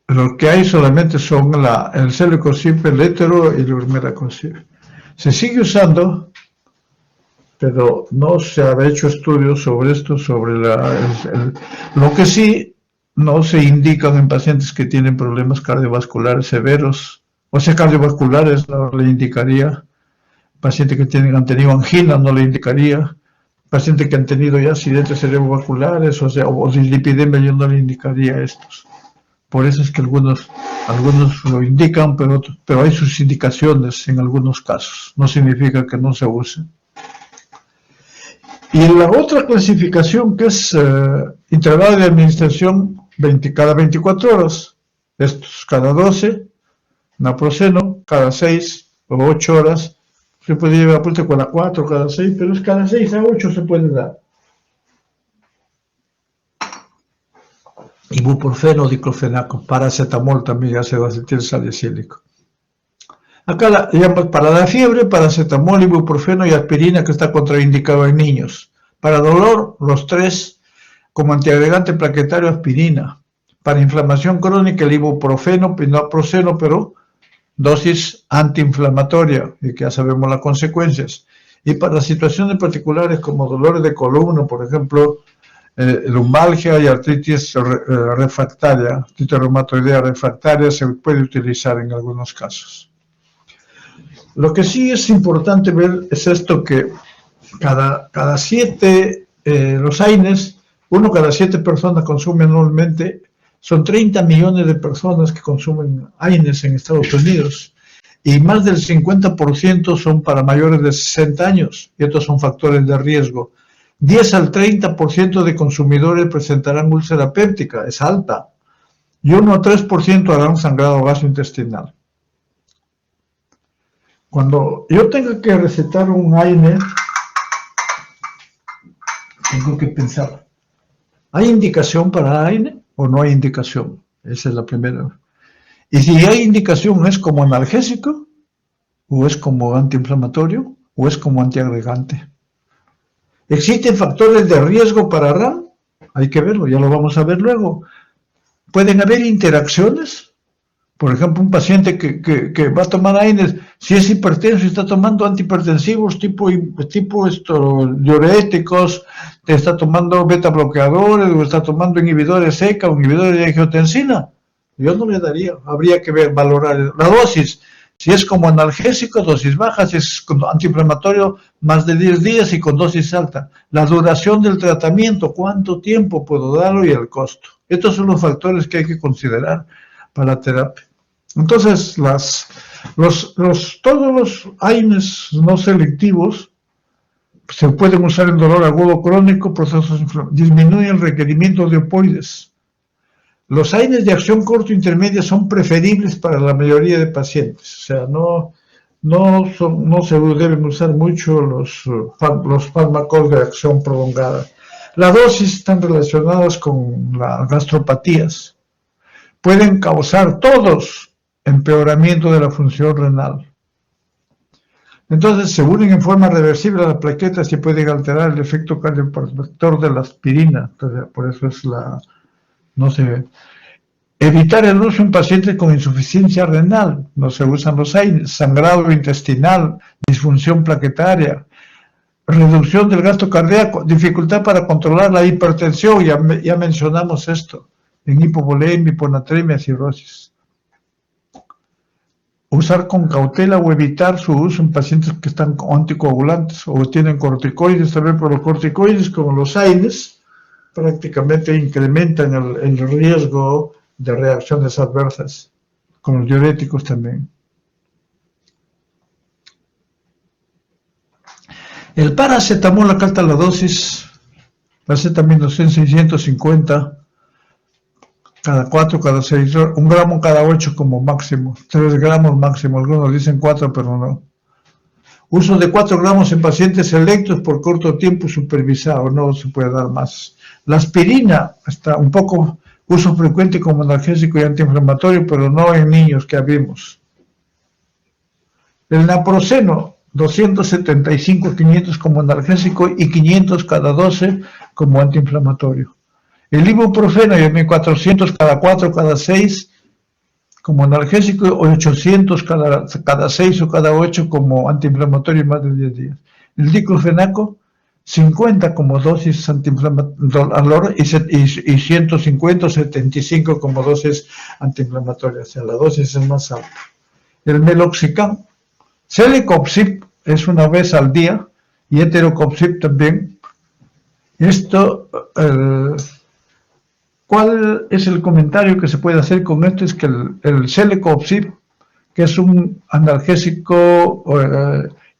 Lo que hay solamente son el celecoxib, el hetero y el umiracoxib. Se sigue usando, pero no se ha hecho estudios sobre esto, lo que sí no se indican en pacientes que tienen problemas cardiovasculares severos, o sea, cardiovasculares no le indicaría, pacientes que han tenido angina no le indicaría, pacientes que han tenido ya accidentes cerebrovasculares, o dislipidemia, yo no le indicaría a estos. Por eso es que algunos lo indican, pero hay sus indicaciones en algunos casos. No significa que no se use. Y la otra clasificación, que es intervalo de administración cada 24 horas. Estos cada 12, naproxeno, cada 6 o 8 horas. Se puede llevar a cada 4, cada 6, pero es cada 6 a 8 se puede dar. Ibuprofeno, diclofenaco, paracetamol también, ácido acetil salicílico. Acá para la fiebre, paracetamol, ibuprofeno y aspirina, que está contraindicado en niños. Para dolor, los 3, como antiagregante plaquetario, aspirina. Para inflamación crónica, el ibuprofeno, naproxeno, pero dosis antiinflamatoria, y que ya sabemos las consecuencias. Y para situaciones particulares como dolores de columna, por ejemplo, lumbalgia y artritis refractaria, artritis reumatoidea refractaria, se puede utilizar en algunos casos. Lo que sí es importante ver es esto, que cada 7, los AINES, 1 cada 7 personas consume anualmente. Son 30 millones de personas que consumen AINES en Estados Unidos, y más del 50% son para mayores de 60 años, y estos son factores de riesgo. 10 al 30% de consumidores presentarán úlcera péptica, es alta, y 1 a 3% harán sangrado gastrointestinal. Cuando yo tenga que recetar un AINE, tengo que pensar, ¿hay indicación para AINE o no hay indicación? Esa es la primera. Y si hay indicación, ¿es como analgésico? ¿O es como antiinflamatorio? ¿O es como antiagregante? ¿Existen factores de riesgo para RAM? Hay que verlo, ya lo vamos a ver luego. ¿Pueden haber interacciones? Por ejemplo, un paciente que va a tomar AINES, si es hipertenso y está tomando antihipertensivos tipo diuréticos, está tomando beta bloqueadores, o está tomando inhibidores ECA o inhibidores de angiotensina, yo no le daría, habría que valorar la dosis. Si es como analgésico, dosis baja, si es antiinflamatorio, más de 10 días y con dosis alta. La duración del tratamiento, cuánto tiempo puedo darlo y el costo. Estos son los factores que hay que considerar para la terapia. Entonces, todos los AINES no selectivos se pueden usar en dolor agudo crónico, procesos disminuyen el requerimiento de opoides. Los AINES de acción corto-intermedia son preferibles para la mayoría de pacientes, o sea, no se deben usar mucho los fármacos de acción prolongada. Las dosis están relacionadas con las gastropatías. Pueden causar todos empeoramiento de la función renal. Entonces, se unen en forma reversible a las plaquetas y pueden alterar el efecto cardioprotector de la aspirina. Entonces, por eso no se ve. Evitar el uso en pacientes con insuficiencia renal. No se usan los AINES. Sangrado intestinal, disfunción plaquetaria, reducción del gasto cardíaco, dificultad para controlar la hipertensión. Ya mencionamos esto. En hipovolemia, hiponatremia, cirrosis. Usar con cautela o evitar su uso en pacientes que están anticoagulantes o tienen corticoides, también por los corticoides, como los AINES, prácticamente incrementan el riesgo de reacciones adversas, con los diuréticos también. El paracetamol, acá está la dosis, acetaminofén 650, cada 4, cada 6, 1 gramo cada 8 como máximo, 3 gramos máximo, algunos dicen 4, pero no. Uso de 4 gramos en pacientes selectos por corto tiempo supervisado, no se puede dar más. La aspirina está un poco uso frecuente como analgésico y antiinflamatorio, pero no en niños que vimos. El naproxeno, 275 500 como analgésico y 500 cada 12 como antiinflamatorio. El ibuprofeno, 400 cada 4, cada 6 como analgésico, 800 cada 6 o cada 8 como antiinflamatorio más de 10 días. El diclofenaco, 50 como dosis antiinflamatoria y 150 o 75 como dosis antiinflamatoria, o sea, la dosis es más alta. El meloxicam, celecoxib es una vez al día y eterocoxib también. Esto, ¿cuál es el comentario que se puede hacer con esto? Es que el celecoxib, que es un analgésico,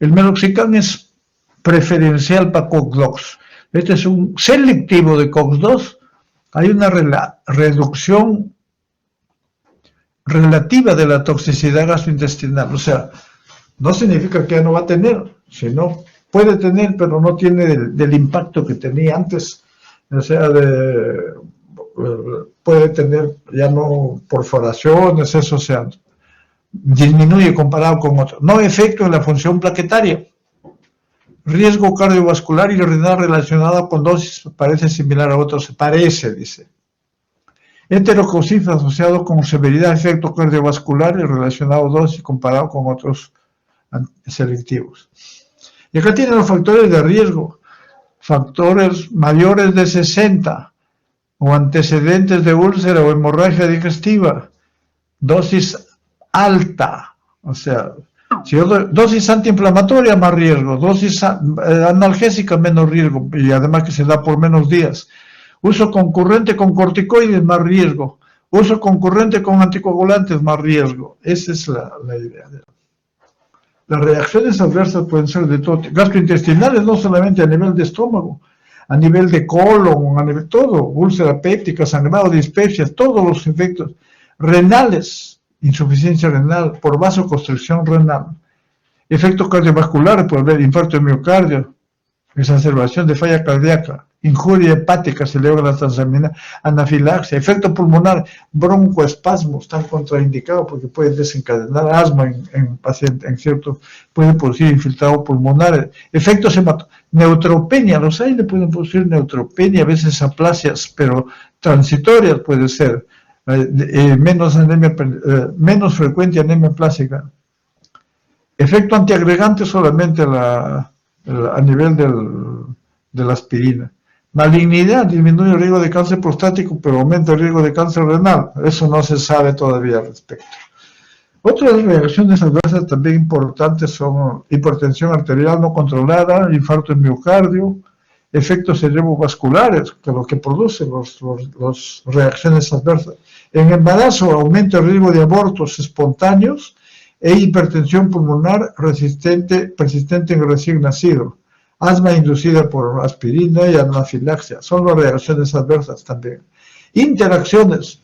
el meloxicam es preferencial para COX-2. Este es un selectivo de COX-2. Hay una reducción relativa de la toxicidad gastrointestinal. O sea, no significa que ya no va a tener, sino puede tener, pero no tiene del impacto que tenía antes. O sea, puede tener ya no perforaciones, eso, o sea, disminuye comparado con otros. No efecto en la función plaquetaria. Riesgo cardiovascular y renal relacionado con dosis parece similar a otros, dice. Heterocoxib asociado con severidad de efecto cardiovascular y relacionado a dosis comparado con otros selectivos. Y acá tienen los factores de riesgo, factores mayores de 60 o antecedentes de úlcera o hemorragia digestiva, dosis alta, o sea, si dosis antiinflamatoria más riesgo, dosis analgésica menos riesgo, y además que se da por menos días. Uso concurrente con corticoides más riesgo, uso concurrente con anticoagulantes más riesgo. Esa es la idea. Las reacciones adversas pueden ser de todo, gastrointestinales, no solamente a nivel de estómago. a nivel de colon, a nivel todo, úlcera péptica, sangrado, dispepsia, todos los efectos renales, insuficiencia renal por vasoconstricción renal, efectos cardiovasculares por haber infarto de miocardio, exacerbación de falla cardíaca, injuria hepática, se eleva la transamina, anafilaxia, efecto pulmonar, broncoespasmos, están contraindicados porque pueden desencadenar asma en pacientes, en cierto, pueden producir infiltrado pulmonar, efectos neutropenia, los aires pueden producir neutropenia, a veces aplasias, pero transitorias puede ser, menos frecuente anemia plástica. Efecto antiagregante solamente a nivel de la aspirina. Malignidad, disminuye el riesgo de cáncer prostático, pero aumenta el riesgo de cáncer renal. Eso no se sabe todavía al respecto. Otras reacciones adversas también importantes son hipertensión arterial no controlada, infarto en miocardio, efectos cerebrovasculares, que es lo que producen las reacciones adversas. En embarazo aumenta el riesgo de abortos espontáneos e hipertensión pulmonar persistente en el recién nacido. Asma inducida por aspirina y anafilaxia. Son las reacciones adversas también. Interacciones.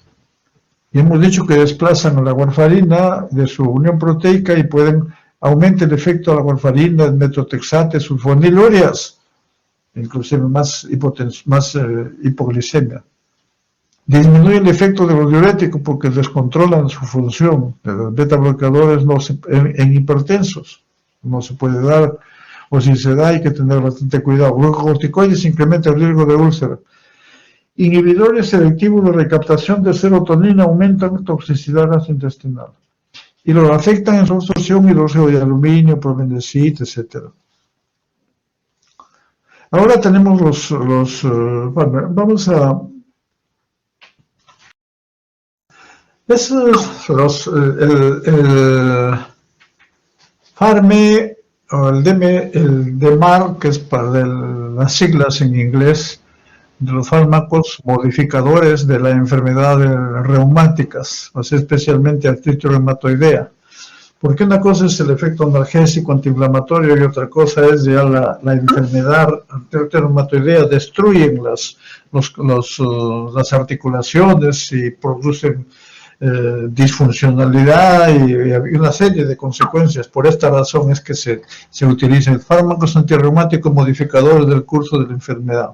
Y hemos dicho que desplazan a la warfarina de su unión proteica y pueden aumentar el efecto de la warfarina, el metotrexate, sulfonilurias, inclusive más hipoglicemia. Disminuye el efecto de los diuréticos porque descontrolan su función. Los beta bloqueadores en hipertensos no se puede dar, o si se da hay que tener bastante cuidado. Los corticoides incrementan el riesgo de úlcera. Inhibidores selectivos de recaptación de serotonina aumentan toxicidad gastrointestinal y los afectan en su absorción, hidróxido de aluminio, probenecit, etc. Ahora tenemos bueno, vamos a... el FARME o el DMAR, que es para las siglas en inglés, de los fármacos modificadores de las enfermedades reumáticas, o sea, especialmente artritis reumatoidea. Porque una cosa es el efecto analgésico antiinflamatorio y otra cosa es ya la enfermedad artritis reumatoidea, destruyen las articulaciones y producen disfuncionalidad y una serie de consecuencias. Por esta razón es que se utilizan fármacos antirreumáticos modificadores del curso de la enfermedad.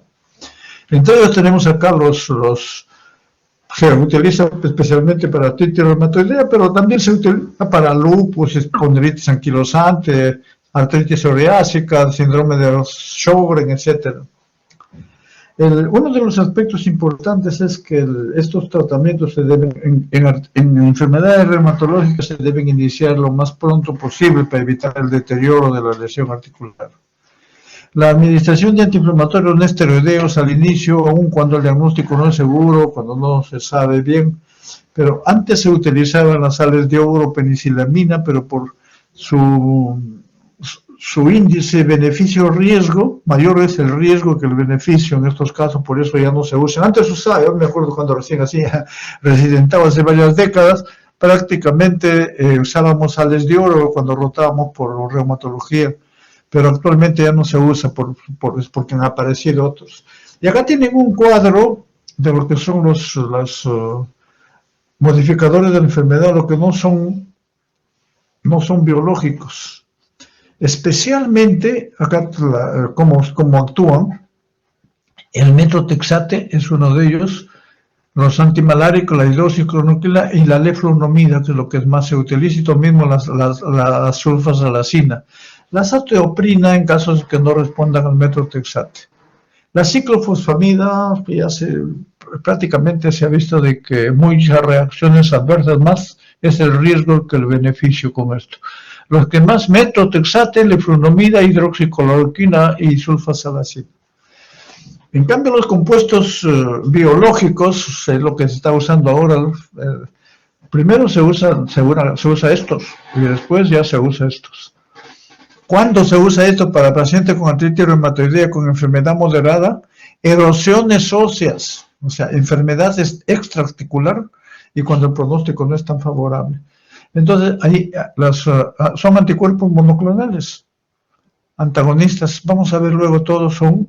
Entonces tenemos acá se utiliza especialmente para artritis reumatoidea, pero también se utiliza para lupus, espondilitis anquilosante, artritis psoriásica, síndrome de Sjögren, etc. Uno de los aspectos importantes es que estos tratamientos se deben, en enfermedades reumatológicas se deben iniciar lo más pronto posible para evitar el deterioro de la lesión articular. La administración de antiinflamatorios no esteroideos al inicio, aun cuando el diagnóstico no es seguro, cuando no se sabe bien, pero antes se utilizaban las sales de oro, penicilamina, pero por su índice beneficio-riesgo, mayor es el riesgo que el beneficio en estos casos, por eso ya no se usan. Antes se usaba, yo me acuerdo cuando recién hacía residentaba hace varias décadas, prácticamente usábamos sales de oro cuando rotábamos por reumatología, pero actualmente ya no se usa porque han aparecido otros. Y acá tienen un cuadro de lo que son los modificadores de la enfermedad, lo que no son biológicos. Especialmente, acá cómo actúan, el metotrexate es uno de ellos, los antimaláricos, la hidroxicloroquina y la leflunomida, que es lo que más se utiliza, y lo mismo la sulfasalacina. La azathioprina en casos que no respondan al metotrexate. La ciclofosfamida, prácticamente se ha visto de que muchas reacciones adversas más es el riesgo que el beneficio con esto. Los que más metotrexate, leflunomida, hidroxicloroquina y sulfasalacina. En cambio, los compuestos biológicos, es lo que se está usando ahora, primero se usa estos y después ya se usa estos. ¿Cuándo se usa esto para pacientes con artritis reumatoidea con enfermedad moderada? Erosiones óseas, o sea, enfermedad extraarticular y cuando el pronóstico no es tan favorable. Entonces, ahí son anticuerpos monoclonales, antagonistas, vamos a ver luego, todos son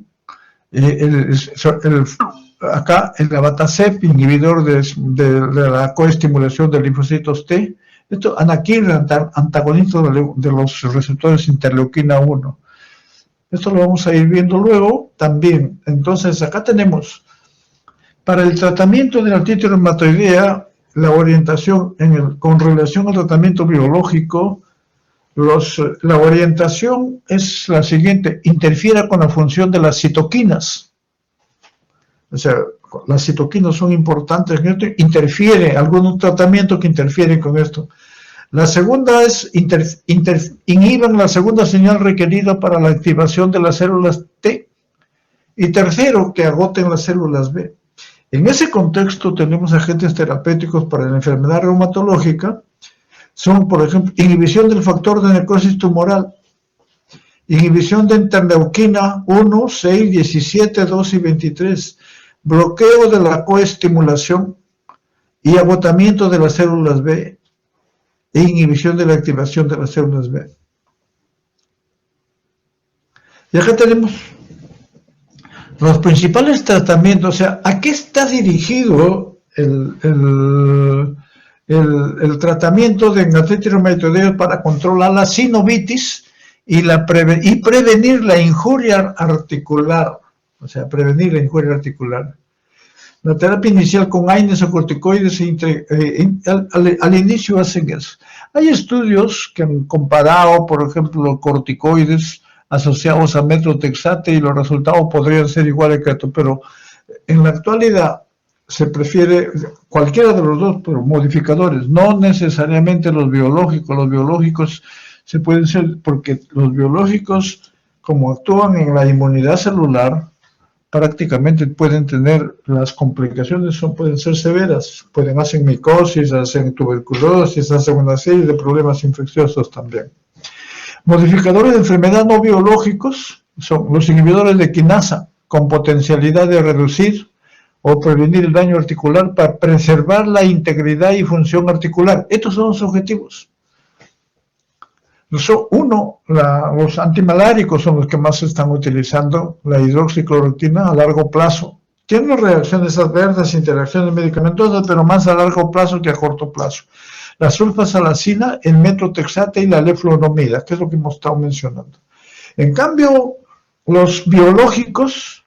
acá el abatacept, inhibidor de la coestimulación de linfocitos T, esto anakinra, antagonista de los receptores interleuquina 1. Esto lo vamos a ir viendo luego también. Entonces acá tenemos, para el tratamiento de la artritis reumatoidea, la orientación con relación al tratamiento biológico, la orientación es la siguiente: interfiera con la función de las citoquinas. O sea, las citoquinas son importantes en esto, interfiere, algún tratamiento que interfiere con esto. La segunda es, inhiban la segunda señal requerida para la activación de las células T. Y tercero, que agoten las células B. En ese contexto tenemos agentes terapéuticos para la enfermedad reumatológica. Son, por ejemplo, inhibición del factor de necrosis tumoral, inhibición de interleuquina 1, 6, 17, 2 y 23, bloqueo de la coestimulación y agotamiento de las células B e inhibición de la activación de las células B. Y acá tenemos los principales tratamientos, o sea, ¿a qué está dirigido el tratamiento de artritis reumatoidea para controlar la sinovitis y prevenir la injuria articular? O sea, prevenir la injuria articular. La terapia inicial con AINES o corticoides al inicio hacen eso. Hay estudios que han comparado, por ejemplo, corticoides asociados a metotrexate y los resultados podrían ser iguales que esto, pero en la actualidad se prefiere cualquiera de los dos, pero modificadores, no necesariamente los biológicos. Los biológicos se pueden ser, porque los biológicos, como actúan en la inmunidad celular, prácticamente pueden tener, las complicaciones pueden ser severas, hacen micosis, hacen tuberculosis, hacen una serie de problemas infecciosos también. Modificadores de enfermedad no biológicos son los inhibidores de quinasa, con potencialidad de reducir o prevenir el daño articular para preservar la integridad y función articular. Estos son los objetivos. Los antimaláricos son los que más se están utilizando, la hidroxicloroquina a largo plazo. Tienen reacciones adversas, interacciones medicamentosas, pero más a largo plazo que a corto plazo. La sulfasalacina, el metotrexate y la leflunomida, que es lo que hemos estado mencionando. En cambio, los biológicos,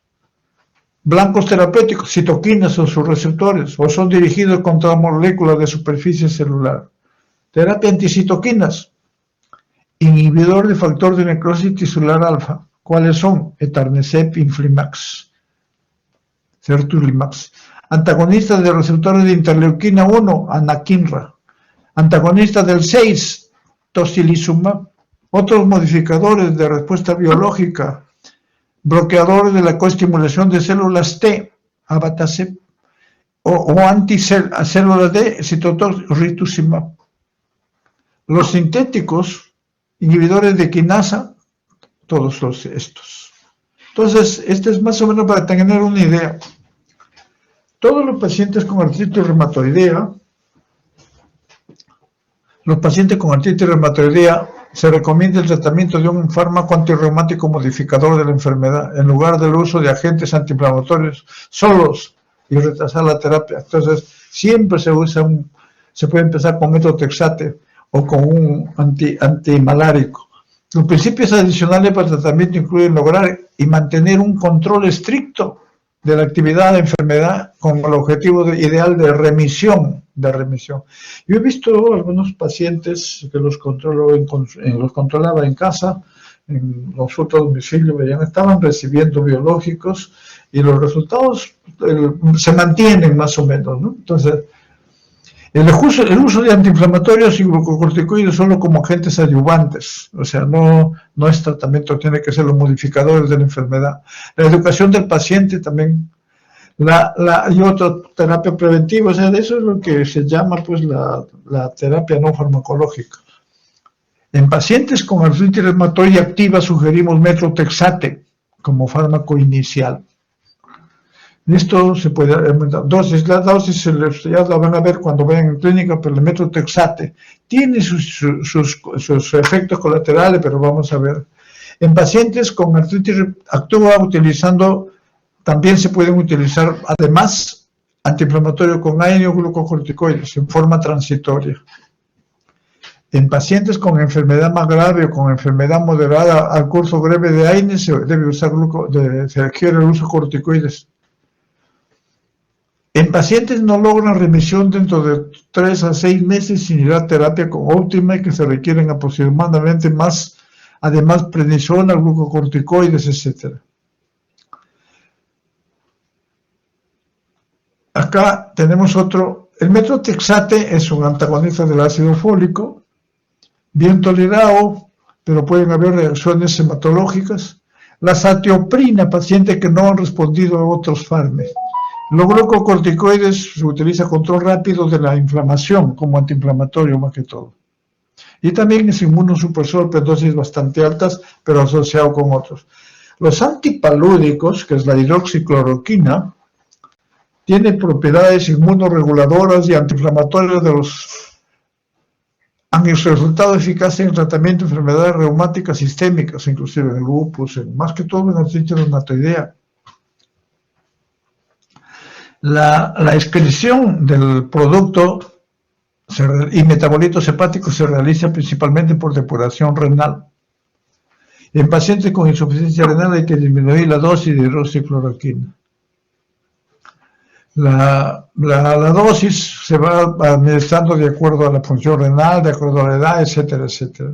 blancos terapéuticos, citoquinas o sus receptores, o son dirigidos contra moléculas de superficie celular. Terapia anticitoquinas, inhibidor de factor de necrosis tisular alfa. ¿Cuáles son? Etanercept, Inflimax, Certolimax. Antagonistas de receptores de interleuquina 1, anakinra. Antagonistas del 6, tocilizumab. Otros modificadores de respuesta biológica, bloqueadores de la coestimulación de células T, abatacept, o anticélulas D, rituximab. Los sintéticos, inhibidores de quinasa, todos estos. Entonces, este es más o menos para tener una idea. Todos los pacientes con artritis reumatoidea, se recomienda el tratamiento de un fármaco antirreumático modificador de la enfermedad, en lugar del uso de agentes antiinflamatorios solos y retrasar la terapia. Entonces, siempre se puede empezar con metotrexate o con un antimalárico. Los principios adicionales para el tratamiento incluyen lograr y mantener un control estricto de la actividad de la enfermedad con el objetivo ideal de remisión. Yo he visto algunos pacientes que los controlaba en casa, en los otros domicilios, ya estaban recibiendo biológicos y los resultados se mantienen más o menos, ¿no? Entonces, el uso de antiinflamatorios y glucocorticoides solo como agentes adyuvantes, o sea, no es tratamiento, tiene que ser los modificadores de la enfermedad. La educación del paciente también, y otra terapia preventiva, o sea, eso es lo que se llama pues la terapia no farmacológica. En pacientes con artritis reumatoide activa sugerimos metotrexate como fármaco inicial. Esto se puede aumentar. La dosis ya la van a ver cuando vayan en clínica, pero el metotrexate tiene sus efectos colaterales, pero vamos a ver. En pacientes con artritis actúa utilizando También se pueden utilizar, además, antiinflamatorios con AINE o glucocorticoides en forma transitoria. En pacientes con enfermedad más grave o con enfermedad moderada al curso breve de AINE se debe usar se requiere el uso de corticoides. En pacientes no logran remisión dentro de 3 a 6 meses sin ir a terapia óptima y que se requieren aproximadamente más, además prednisona, glucocorticoides, etc. Acá tenemos otro. El metotrexate es un antagonista del ácido fólico, bien tolerado, pero pueden haber reacciones hematológicas. La zatioprina, pacientes que no han respondido a otros fármacos. Los glucocorticoides se utiliza control rápido de la inflamación como antiinflamatorio más que todo. Y también es inmunosupresor, pero dosis bastante altas, pero asociado con otros. Los antipalúdicos, que es la hidroxicloroquina, tiene propiedades inmunoreguladoras y antiinflamatorias han resultado eficaces en el tratamiento de enfermedades reumáticas sistémicas, inclusive en el lupus, más que todo en artritis reumatoidea. La excreción del producto y metabolitos hepáticos se realiza principalmente por depuración renal. En pacientes con insuficiencia renal hay que disminuir la dosis de hidroxicloroquina. La dosis se va administrando de acuerdo a la función renal, de acuerdo a la edad, etcétera, etcétera.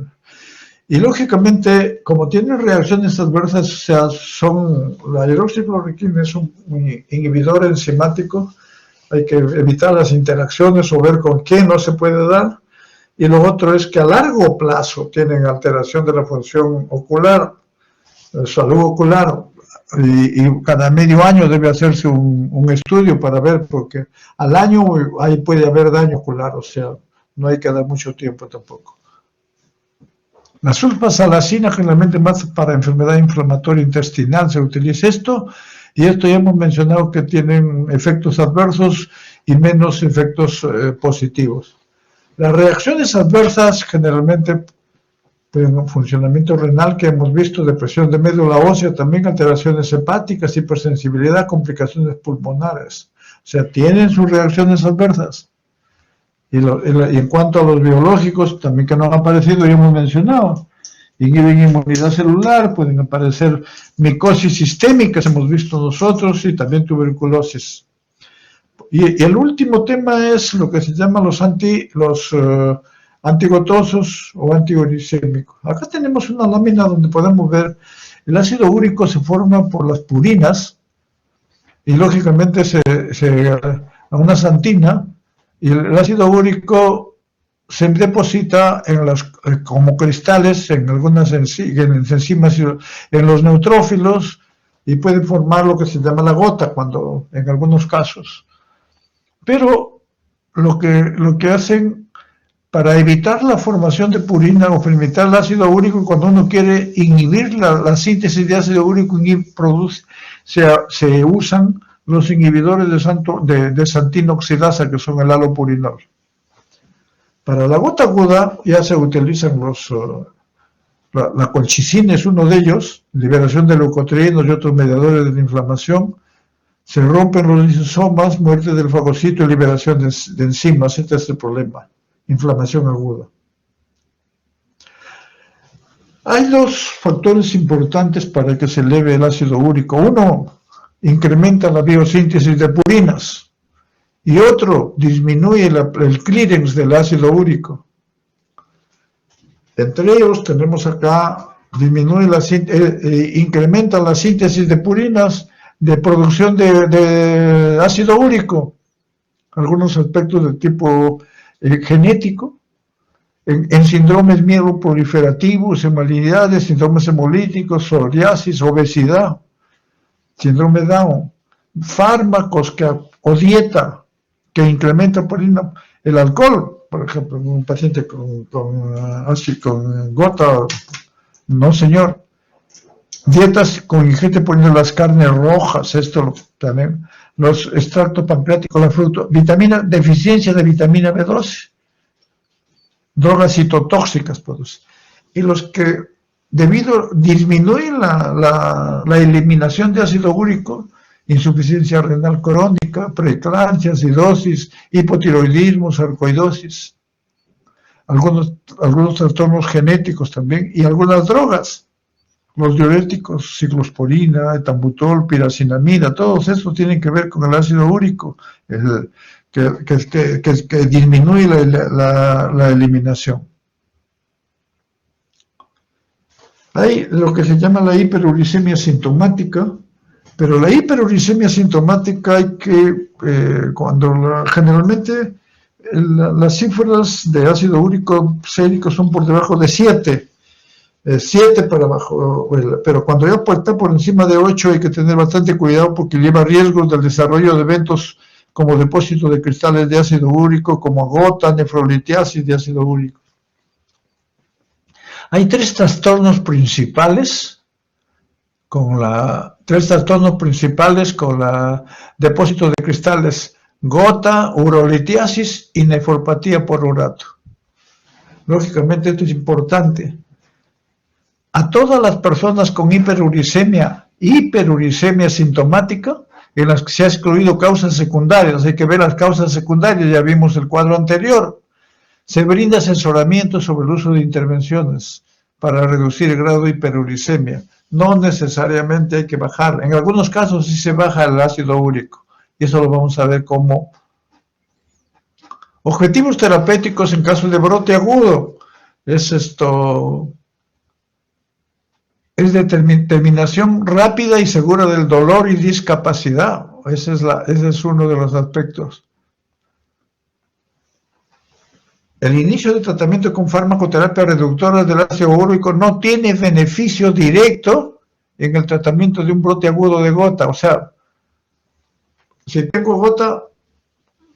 Y lógicamente, como tienen reacciones adversas, la hidroxicloroquina es un inhibidor enzimático, hay que evitar las interacciones o ver con quién no se puede dar. Y lo otro es que a largo plazo tienen alteración de la función ocular, salud ocular, y cada medio año debe hacerse un estudio para ver, porque al año ahí puede haber daño ocular, o sea, no hay que dar mucho tiempo tampoco. La sulfasalacina, generalmente más para enfermedad inflamatoria intestinal se utiliza esto, y esto ya hemos mencionado que tienen efectos adversos y menos efectos positivos. Las reacciones adversas generalmente en funcionamiento renal que hemos visto, depresión de médula ósea, también alteraciones hepáticas, hipersensibilidad, complicaciones pulmonares. O sea, tienen sus reacciones adversas. Y en cuanto a los biológicos, también que no han aparecido, ya hemos mencionado, inhiben inmunidad celular, pueden aparecer micosis sistémicas, hemos visto nosotros, y también tuberculosis. Y el último tema es lo que se llama los antigotosos o antiuricémicos. Acá tenemos una lámina donde podemos ver el ácido úrico se forma por las purinas, y lógicamente a una santina, y el ácido úrico se deposita como cristales en algunas enzimas, en los neutrófilos, y puede formar lo que se llama la gota en algunos casos. Pero lo que hacen para evitar la formación de purina o limitar el ácido úrico, cuando uno quiere inhibir la síntesis de ácido úrico, se usan los inhibidores de santina oxidasa, que son el halopurinol. Para la gota aguda ya se utilizan la colchicina, es uno de ellos, liberación de leucotrienos y otros mediadores de la inflamación. Se rompen los lisosomas, muerte del fagocito y liberación de enzimas. Este es el problema, inflamación aguda. Hay dos factores importantes para que se eleve el ácido úrico. Uno, incrementa la biosíntesis de purinas, y otro, disminuye el clearance del ácido úrico. Entre ellos tenemos acá, incrementa la síntesis de purinas, de producción de ácido úrico, algunos aspectos de tipo genético, en síndromes mieloproliferativos, hemolinidades, síndromes hemolíticos, psoriasis, obesidad, síndrome Down, fármacos o dieta que incrementa purina, el alcohol, por ejemplo, un paciente con gota, no señor, dietas con ingente purina, las carnes rojas, esto también, los extractos pancreáticos, la fruta, deficiencia de vitamina B12, drogas citotóxicas, pues, y los que disminuyen la eliminación de ácido úrico insuficiencia renal crónica, preeclampsia, acidosis, hipotiroidismo, sarcoidosis, algunos trastornos genéticos también y algunas drogas. Los diuréticos, ciclosporina, etambutol, piracinamida, todos estos tienen que ver con el ácido úrico, que disminuye la eliminación. Hay lo que se llama la hiperuricemia sintomática, pero la hiperuricemia sintomática hay que, generalmente las cifras de ácido úrico sérico son por debajo de 7, 7 para abajo, pero cuando ya está por encima de 8 hay que tener bastante cuidado porque lleva riesgos del desarrollo de eventos como depósito de cristales de ácido úrico, como gota, nefrolitiasis de ácido úrico. Hay tres trastornos principales con depósito de cristales: gota, urolitiasis y nefropatía por urato. Lógicamente esto es importante. A todas las personas con hiperuricemia sintomática, en las que se ha excluido causas secundarias, hay que ver las causas secundarias, ya vimos el cuadro anterior, se brinda asesoramiento sobre el uso de intervenciones para reducir el grado de hiperuricemia. No necesariamente hay que bajar, en algunos casos sí se baja el ácido úrico, y eso lo vamos a ver cómo. Objetivos terapéuticos en caso de brote agudo, es determinación rápida y segura del dolor y discapacidad. Ese es uno de los aspectos. El inicio de tratamiento con farmacoterapia reductora del ácido úrico no tiene beneficio directo en el tratamiento de un brote agudo de gota. O sea, si tengo gota,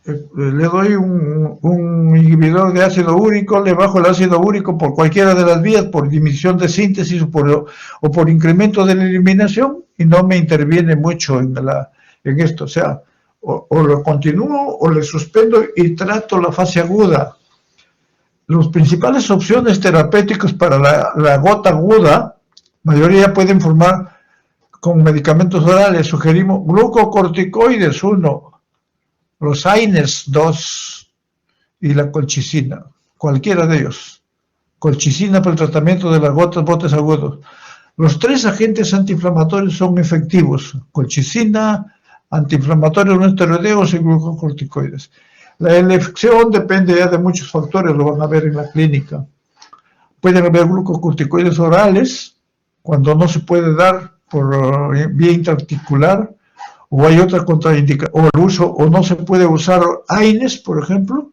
le doy un inhibidor de ácido úrico, le bajo el ácido úrico por cualquiera de las vías, por dimisión de síntesis o por incremento de la eliminación, y no me interviene mucho en esto. O sea, o lo continúo o le suspendo y trato la fase aguda. Las principales opciones terapéuticas para la gota aguda, mayoría pueden formar con medicamentos orales. Sugerimos glucocorticoides 1, los AINES 2 y la colchicina, cualquiera de ellos. Colchicina para el tratamiento de las brotes agudos. Los tres agentes antiinflamatorios son efectivos: colchicina, antiinflamatorios no esteroideos y glucocorticoides. La elección depende ya de muchos factores, lo van a ver en la clínica. Pueden haber glucocorticoides orales, cuando no se puede dar por vía intraarticular, o hay otra contraindicación, o el uso, o no se puede usar AINES, por ejemplo.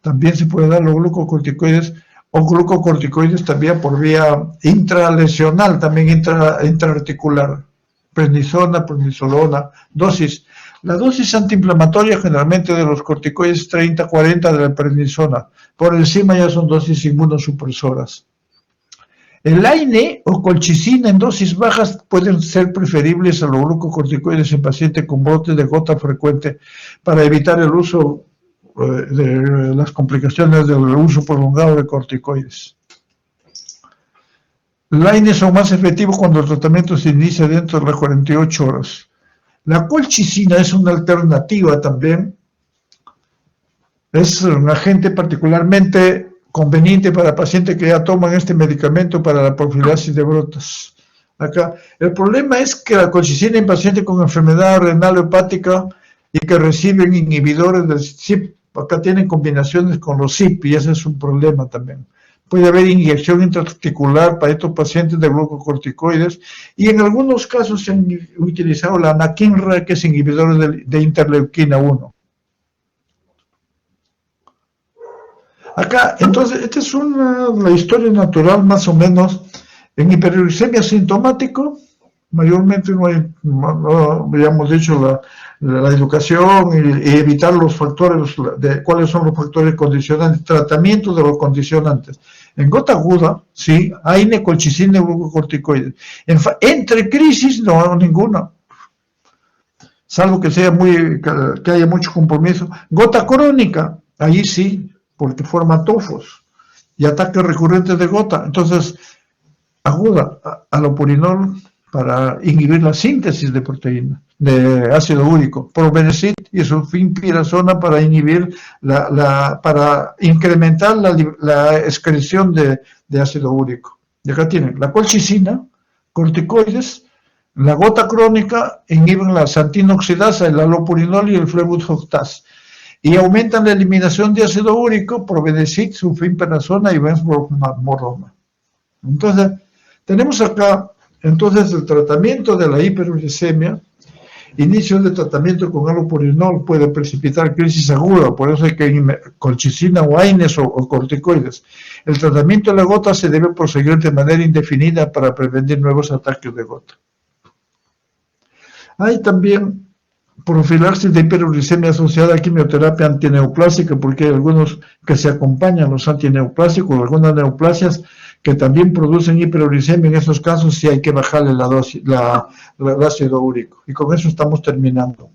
También se puede dar los glucocorticoides, o glucocorticoides también por vía intralesional, también intraarticular. Prednisona, prednisolona, dosis. La dosis antiinflamatoria generalmente de los corticoides 30-40 de la prednisona. Por encima ya son dosis inmunosupresoras. El AINE o colchicina en dosis bajas pueden ser preferibles a los glucocorticoides en pacientes con brotes de gota frecuente para evitar el uso de las complicaciones del uso prolongado de corticoides. Los AINES son más efectivos cuando el tratamiento se inicia dentro de las 48 horas. La colchicina es una alternativa también. Es un agente particularmente conveniente para pacientes que ya toman este medicamento para la profilaxis de brotes. Acá, el problema es que la colchicina en pacientes con enfermedad renal o hepática y que reciben inhibidores del CYP, acá tienen combinaciones con los CYP y ese es un problema también. Puede haber inyección intraarticular para estos pacientes de glucocorticoides y en algunos casos se han utilizado la anakinra, que es inhibidor de interleuquina 1. Acá, entonces, esta es la historia natural más o menos. En hiperuricemia sintomático, mayormente no habíamos dicho la educación y evitar los factores, cuáles son los factores condicionantes, tratamiento de los condicionantes. En gota aguda, sí, AINE, colchicina y glucocorticoides. Entre crisis, no, ninguna. Salvo que que haya mucho compromiso. Gota crónica, ahí sí, porque forma tofos y ataques recurrentes de gota. Entonces, aguda, alopurinol, para inhibir la síntesis de proteína, de ácido úrico, probenecid y sulfimpirazona para inhibir para incrementar la excreción de ácido úrico. Y acá tienen la colchicina, corticoides, la gota crónica, inhiben la xantina oxidasa, el alopurinol y el flevutoctaz, y aumentan la eliminación de ácido úrico, probenecid, sulfimpirazona y benzbromarona. Entonces, tenemos acá entonces el tratamiento de la hiperuricemia. Inicio de tratamiento con alopurinol puede precipitar crisis aguda, por eso hay que colchicina o AINES o corticoides. El tratamiento de la gota se debe proseguir de manera indefinida para prevenir nuevos ataques de gota. Hay también profilaxis de hiperuricemia asociada a quimioterapia antineoplásica, porque hay algunos que se acompañan los antineoplásicos, algunas neoplasias que también producen hiperuricemia. En esos casos sí hay que bajarle la dosis, el ácido úrico. Y con eso estamos terminando.